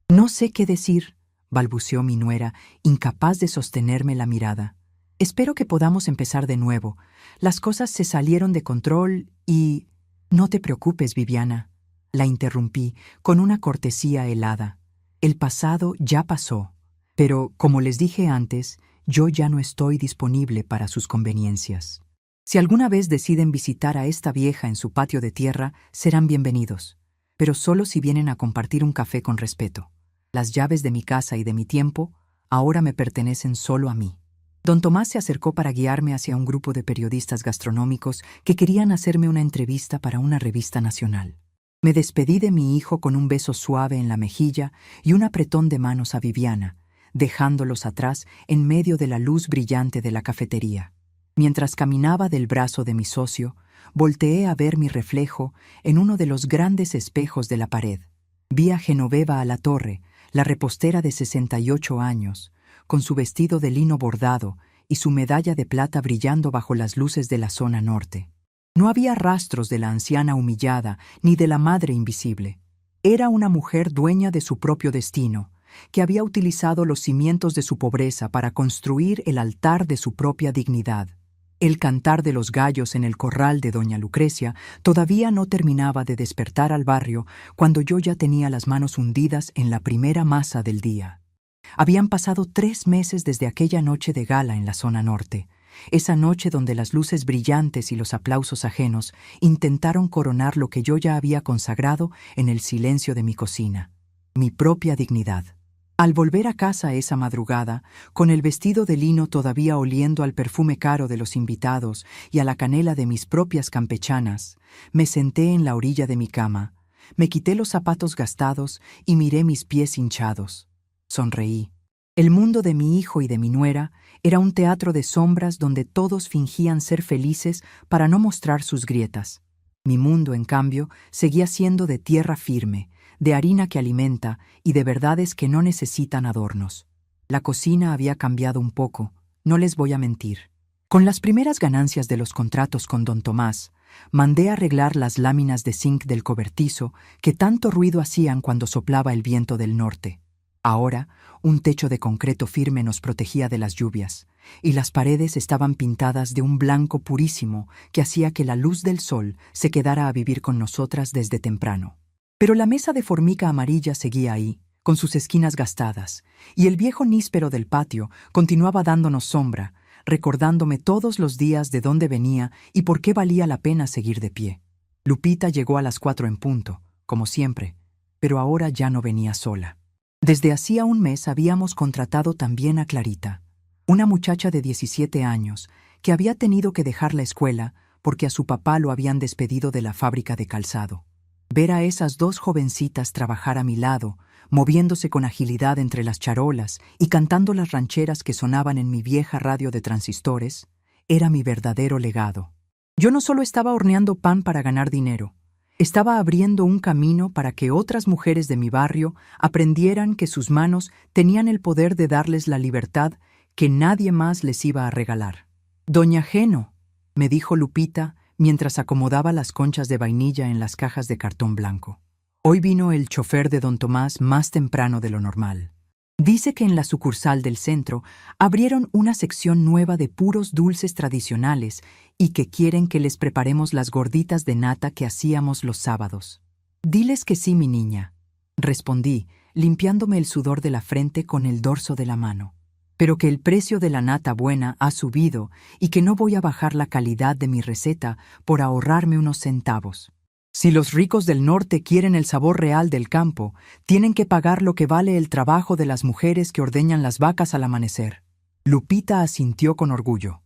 no sé qué decir», balbuceó mi nuera, incapaz de sostenerme la mirada. «Espero que podamos empezar de nuevo. Las cosas se salieron de control y...» «No te preocupes, Viviana», la interrumpí con una cortesía helada. «El pasado ya pasó. Pero, como les dije antes, yo ya no estoy disponible para sus conveniencias. Si alguna vez deciden visitar a esta vieja en su patio de tierra, serán bienvenidos, pero solo si vienen a compartir un café con respeto. Las llaves de mi casa y de mi tiempo ahora me pertenecen solo a mí». Don Tomás se acercó para guiarme hacia un grupo de periodistas gastronómicos que querían hacerme una entrevista para una revista nacional. Me despedí de mi hijo con un beso suave en la mejilla y un apretón de manos a Viviana, dejándolos atrás en medio de la luz brillante de la cafetería. Mientras caminaba del brazo de mi socio, volteé a ver mi reflejo en uno de los grandes espejos de la pared. Vi a Genoveva Alatorre, la repostera de 68 años, con su vestido de lino bordado y su medalla de plata brillando bajo las luces de la zona norte. No había rastros de la anciana humillada ni de la madre invisible. Era una mujer dueña de su propio destino, que había utilizado los cimientos de su pobreza para construir el altar de su propia dignidad. El cantar de los gallos en el corral de doña Lucrecia todavía no terminaba de despertar al barrio cuando yo ya tenía las manos hundidas en la primera masa del día. Habían pasado 3 meses desde aquella noche de gala en la zona norte, esa noche donde las luces brillantes y los aplausos ajenos intentaron coronar lo que yo ya había consagrado en el silencio de mi cocina, mi propia dignidad. Al volver a casa esa madrugada, con el vestido de lino todavía oliendo al perfume caro de los invitados y a la canela de mis propias campechanas, me senté en la orilla de mi cama, me quité los zapatos gastados y miré mis pies hinchados. Sonreí. El mundo de mi hijo y de mi nuera era un teatro de sombras donde todos fingían ser felices para no mostrar sus grietas. Mi mundo, en cambio, seguía siendo de tierra firme, de harina que alimenta y de verdades que no necesitan adornos. La cocina había cambiado un poco, no les voy a mentir. Con las primeras ganancias de los contratos con don Tomás, mandé arreglar las láminas de zinc del cobertizo que tanto ruido hacían cuando soplaba el viento del norte. Ahora, un techo de concreto firme nos protegía de las lluvias, y las paredes estaban pintadas de un blanco purísimo que hacía que la luz del sol se quedara a vivir con nosotras desde temprano. Pero la mesa de formica amarilla seguía ahí, con sus esquinas gastadas, y el viejo níspero del patio continuaba dándonos sombra, recordándome todos los días de dónde venía y por qué valía la pena seguir de pie. Lupita llegó a las 4 en punto, como siempre, pero ahora ya no venía sola. Desde hacía un mes habíamos contratado también a Clarita, una muchacha de 17 años que había tenido que dejar la escuela porque a su papá lo habían despedido de la fábrica de calzado. Ver a esas 2 jovencitas trabajar a mi lado, moviéndose con agilidad entre las charolas y cantando las rancheras que sonaban en mi vieja radio de transistores, era mi verdadero legado. Yo no solo estaba horneando pan para ganar dinero, estaba abriendo un camino para que otras mujeres de mi barrio aprendieran que sus manos tenían el poder de darles la libertad que nadie más les iba a regalar. «Doña Geno», me dijo Lupita mientras acomodaba las conchas de vainilla en las cajas de cartón blanco. Hoy vino el chofer de don Tomás más temprano de lo normal. Dice que en la sucursal del centro abrieron una sección nueva de puros dulces tradicionales y que quieren que les preparemos las gorditas de nata que hacíamos los sábados. Diles que sí, mi niña, respondí, limpiándome el sudor de la frente con el dorso de la mano. Pero que el precio de la nata buena ha subido y que no voy a bajar la calidad de mi receta por ahorrarme unos centavos. Si los ricos del norte quieren el sabor real del campo, tienen que pagar lo que vale el trabajo de las mujeres que ordeñan las vacas al amanecer. Lupita asintió con orgullo.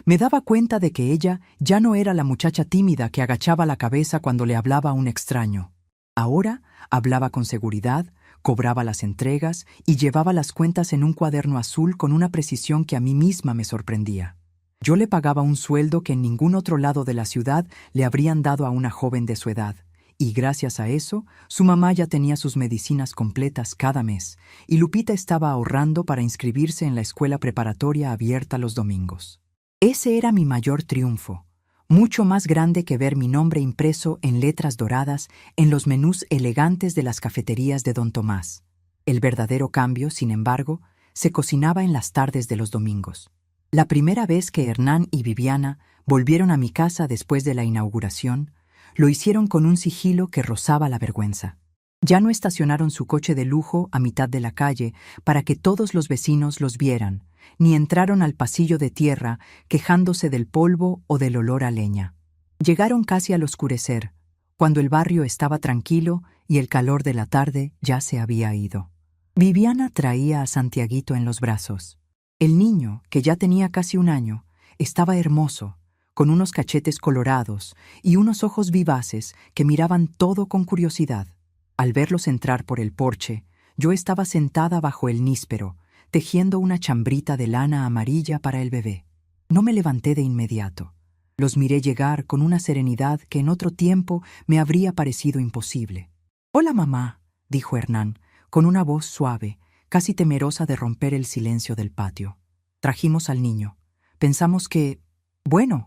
Me daba cuenta de que ella ya no era la muchacha tímida que agachaba la cabeza cuando le hablaba a un extraño. Ahora hablaba con seguridad, cobraba las entregas y llevaba las cuentas en un cuaderno azul con una precisión que a mí misma me sorprendía. Yo le pagaba un sueldo que en ningún otro lado de la ciudad le habrían dado a una joven de su edad, y gracias a eso, su mamá ya tenía sus medicinas completas cada mes, y Lupita estaba ahorrando para inscribirse en la escuela preparatoria abierta los domingos. Ese era mi mayor triunfo, mucho más grande que ver mi nombre impreso en letras doradas en los menús elegantes de las cafeterías de Don Tomás. El verdadero cambio, sin embargo, se cocinaba en las tardes de los domingos. La primera vez que Hernán y Viviana volvieron a mi casa después de la inauguración, lo hicieron con un sigilo que rozaba la vergüenza. Ya no estacionaron su coche de lujo a mitad de la calle para que todos los vecinos los vieran, ni entraron al pasillo de tierra quejándose del polvo o del olor a leña. Llegaron casi al oscurecer, cuando el barrio estaba tranquilo y el calor de la tarde ya se había ido. Viviana traía a Santiaguito en los brazos. El niño, que ya tenía casi un año, estaba hermoso, con unos cachetes colorados y unos ojos vivaces que miraban todo con curiosidad. Al verlos entrar por el porche, yo estaba sentada bajo el níspero, tejiendo una chambrita de lana amarilla para el bebé. No me levanté de inmediato. Los miré llegar con una serenidad que en otro tiempo me habría parecido imposible. «Hola, mamá», dijo Hernán, con una voz suave, casi temerosa de romper el silencio del patio. Trajimos al niño. Pensamos que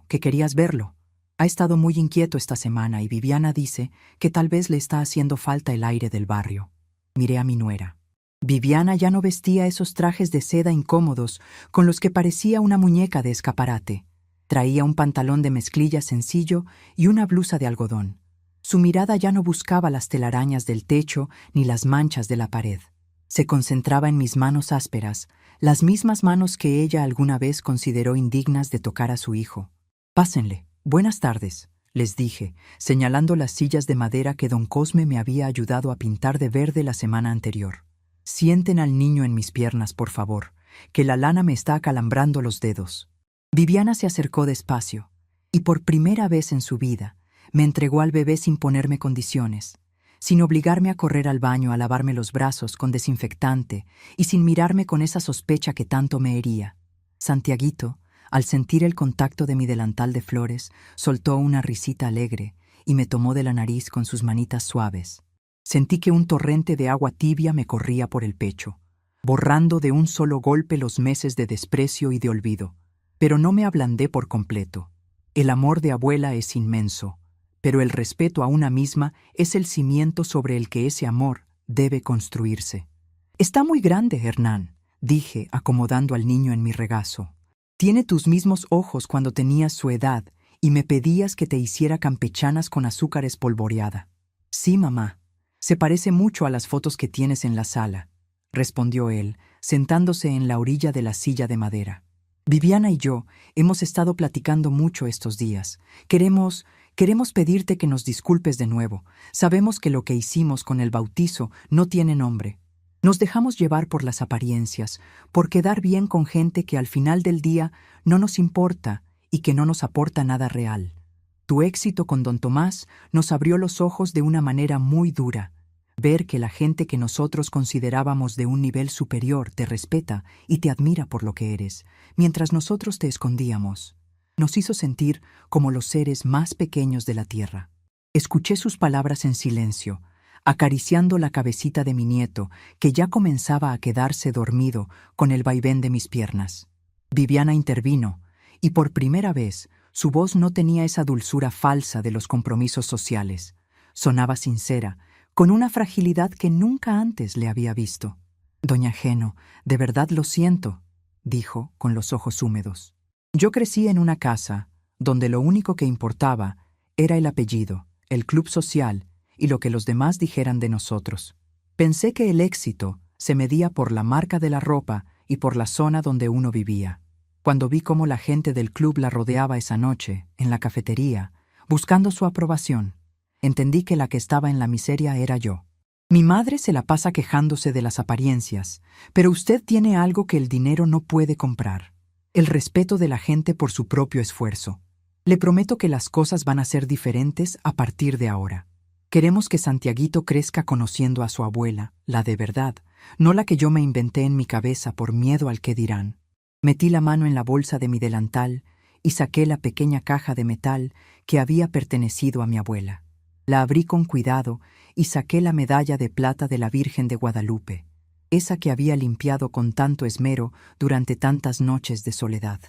querías verlo. Ha estado muy inquieto esta semana y Viviana dice que tal vez le está haciendo falta el aire del barrio. Miré a mi nuera. Viviana ya no vestía esos trajes de seda incómodos con los que parecía una muñeca de escaparate. Traía un pantalón de mezclilla sencillo y una blusa de algodón. Su mirada ya no buscaba las telarañas del techo ni las manchas de la pared. Se concentraba en mis manos ásperas, las mismas manos que ella alguna vez consideró indignas de tocar a su hijo. «Pásenle. Buenas tardes», les dije, señalando las sillas de madera que don Cosme me había ayudado a pintar de verde la semana anterior. «Sienten al niño en mis piernas, por favor, que la lana me está acalambrando los dedos». Viviana se acercó despacio, y por primera vez en su vida me entregó al bebé sin ponerme condiciones, sin obligarme a correr al baño a lavarme los brazos con desinfectante y sin mirarme con esa sospecha que tanto me hería. Santiaguito, al sentir el contacto de mi delantal de flores, soltó una risita alegre y me tomó de la nariz con sus manitas suaves. Sentí que un torrente de agua tibia me corría por el pecho, borrando de un solo golpe los meses de desprecio y de olvido. Pero no me ablandé por completo. El amor de abuela es inmenso, pero el respeto a una misma es el cimiento sobre el que ese amor debe construirse. «Está muy grande, Hernán», dije, acomodando al niño en mi regazo. «Tiene tus mismos ojos cuando tenías su edad y me pedías que te hiciera campechanas con azúcar espolvoreada». «Sí, mamá. Se parece mucho a las fotos que tienes en la sala», respondió él, sentándose en la orilla de la silla de madera. «Viviana y yo hemos estado platicando mucho estos días. Queremos pedirte que nos disculpes de nuevo. Sabemos que lo que hicimos con el bautizo no tiene nombre. Nos dejamos llevar por las apariencias, por quedar bien con gente que al final del día no nos importa y que no nos aporta nada real. Tu éxito con don Tomás nos abrió los ojos de una manera muy dura. Ver que la gente que nosotros considerábamos de un nivel superior te respeta y te admira por lo que eres, mientras nosotros te escondíamos, nos hizo sentir como los seres más pequeños de la tierra». Escuché sus palabras en silencio, acariciando la cabecita de mi nieto, que ya comenzaba a quedarse dormido con el vaivén de mis piernas. Viviana intervino, y por primera vez su voz no tenía esa dulzura falsa de los compromisos sociales. Sonaba sincera, con una fragilidad que nunca antes le había visto. Doña Geno, de verdad lo siento, dijo, con los ojos húmedos. Yo crecí en una casa donde lo único que importaba era el apellido, el club social y lo que los demás dijeran de nosotros. Pensé que el éxito se medía por la marca de la ropa y por la zona donde uno vivía. Cuando vi cómo la gente del club la rodeaba esa noche, en la cafetería, buscando su aprobación, entendí que la que estaba en la miseria era yo. Mi madre se la pasa quejándose de las apariencias, pero usted tiene algo que el dinero no puede comprar: el respeto de la gente por su propio esfuerzo. Le prometo que las cosas van a ser diferentes a partir de ahora. Queremos que Santiaguito crezca conociendo a su abuela, la de verdad, no la que yo me inventé en mi cabeza por miedo al qué dirán. Metí la mano en la bolsa de mi delantal y saqué la pequeña caja de metal que había pertenecido a mi abuela. La abrí con cuidado y saqué la medalla de plata de la Virgen de Guadalupe, esa que había limpiado con tanto esmero durante tantas noches de soledad.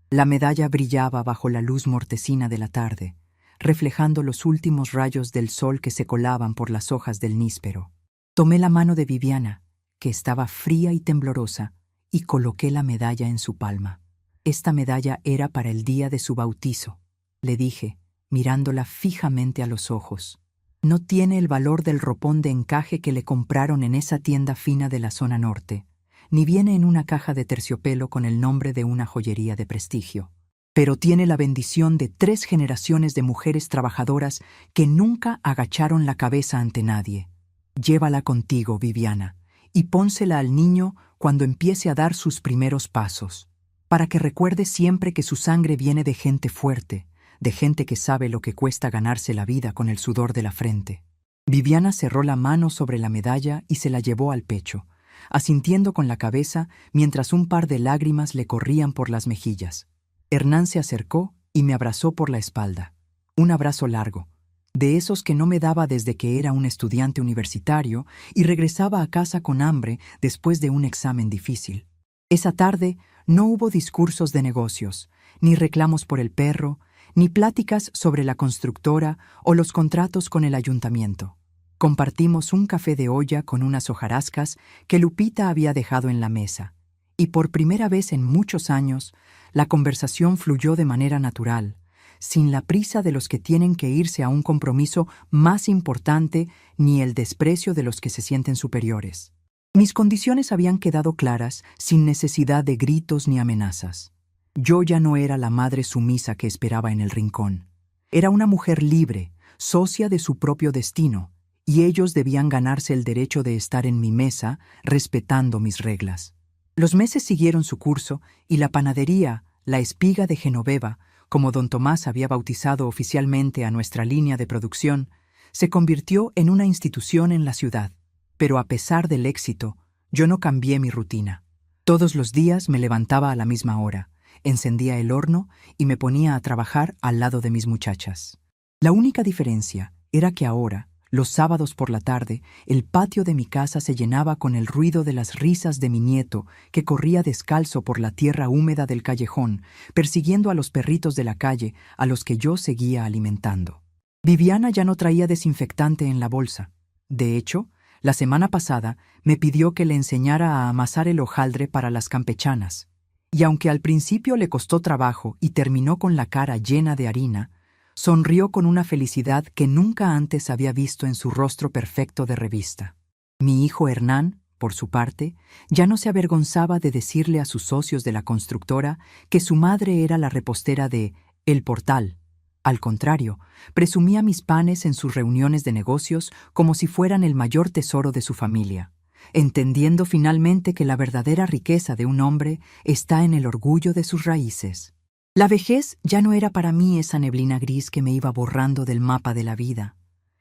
La medalla brillaba bajo la luz mortecina de la tarde, reflejando los últimos rayos del sol que se colaban por las hojas del níspero. Tomé la mano de Viviana, que estaba fría y temblorosa, y coloqué la medalla en su palma. Esta medalla era para el día de su bautizo, le dije, mirándola fijamente a los ojos. No tiene el valor del ropón de encaje que le compraron en esa tienda fina de la zona norte, ni viene en una caja de terciopelo con el nombre de una joyería de prestigio. Pero tiene la bendición de 3 generaciones de mujeres trabajadoras que nunca agacharon la cabeza ante nadie. Llévala contigo, Viviana, y pónsela al niño cuando empiece a dar sus primeros pasos, para que recuerde siempre que su sangre viene de gente fuerte, de gente que sabe lo que cuesta ganarse la vida con el sudor de la frente. Viviana cerró la mano sobre la medalla y se la llevó al pecho, asintiendo con la cabeza mientras un par de lágrimas le corrían por las mejillas. Hernán se acercó y me abrazó por la espalda. Un abrazo largo, de esos que no me daba desde que era un estudiante universitario y regresaba a casa con hambre después de un examen difícil. Esa tarde no hubo discursos de negocios, ni reclamos por el perro, ni pláticas sobre la constructora o los contratos con el ayuntamiento. Compartimos un café de olla con unas hojarascas que Lupita había dejado en la mesa, y por primera vez en muchos años, la conversación fluyó de manera natural, sin la prisa de los que tienen que irse a un compromiso más importante ni el desprecio de los que se sienten superiores. Mis condiciones habían quedado claras sin necesidad de gritos ni amenazas. Yo ya no era la madre sumisa que esperaba en el rincón. Era una mujer libre, socia de su propio destino, y ellos debían ganarse el derecho de estar en mi mesa respetando mis reglas. Los meses siguieron su curso y la panadería, la Espiga de Genoveva, como don Tomás había bautizado oficialmente a nuestra línea de producción, se convirtió en una institución en la ciudad. Pero a pesar del éxito, yo no cambié mi rutina. Todos los días me levantaba a la misma hora, encendía el horno y me ponía a trabajar al lado de mis muchachas. La única diferencia era que ahora, los sábados por la tarde, el patio de mi casa se llenaba con el ruido de las risas de mi nieto, que corría descalzo por la tierra húmeda del callejón, persiguiendo a los perritos de la calle a los que yo seguía alimentando. Viviana ya no traía desinfectante en la bolsa. De hecho, la semana pasada me pidió que le enseñara a amasar el hojaldre para las campechanas. Y aunque al principio le costó trabajo y terminó con la cara llena de harina, sonrió con una felicidad que nunca antes había visto en su rostro perfecto de revista. Mi hijo Hernán, por su parte, ya no se avergonzaba de decirle a sus socios de la constructora que su madre era la repostera de El Portal. Al contrario, presumía mis panes en sus reuniones de negocios como si fueran el mayor tesoro de su familia, entendiendo finalmente que la verdadera riqueza de un hombre está en el orgullo de sus raíces. La vejez ya no era para mí esa neblina gris que me iba borrando del mapa de la vida.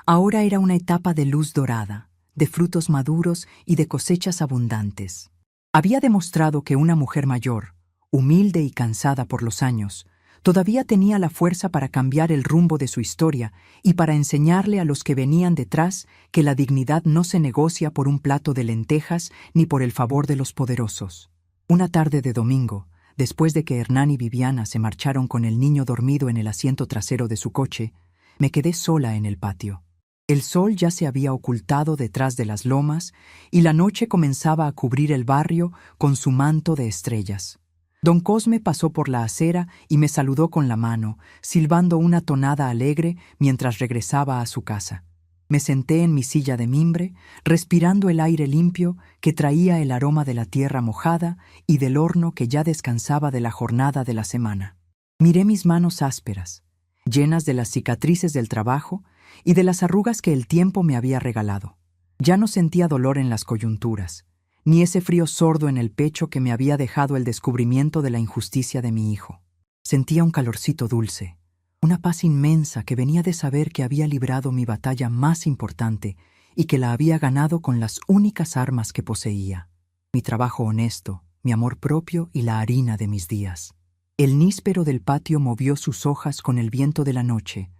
Ahora era una etapa de luz dorada, de frutos maduros y de cosechas abundantes. Había demostrado que una mujer mayor, humilde y cansada por los años, todavía tenía la fuerza para cambiar el rumbo de su historia y para enseñarle a los que venían detrás que la dignidad no se negocia por un plato de lentejas ni por el favor de los poderosos. Una tarde de domingo, después de que Hernán y Viviana se marcharon con el niño dormido en el asiento trasero de su coche, me quedé sola en el patio. El sol ya se había ocultado detrás de las lomas y la noche comenzaba a cubrir el barrio con su manto de estrellas. Don Cosme pasó por la acera y me saludó con la mano, silbando una tonada alegre mientras regresaba a su casa. Me senté en mi silla de mimbre, respirando el aire limpio que traía el aroma de la tierra mojada y del horno que ya descansaba de la jornada de la semana. Miré mis manos ásperas, llenas de las cicatrices del trabajo y de las arrugas que el tiempo me había regalado. Ya no sentía dolor en las coyunturas, ni ese frío sordo en el pecho que me había dejado el descubrimiento de la injusticia de mi hijo. Sentía un calorcito dulce, una paz inmensa que venía de saber que había librado mi batalla más importante y que la había ganado con las únicas armas que poseía: mi trabajo honesto, mi amor propio y la harina de mis días. El níspero del patio movió sus hojas con el viento de la noche,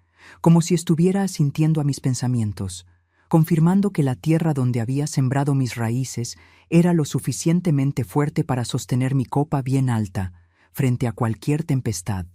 como si estuviera asintiendo a mis pensamientos, confirmando que la tierra donde había sembrado mis raíces era lo suficientemente fuerte para sostener mi copa bien alta frente a cualquier tempestad.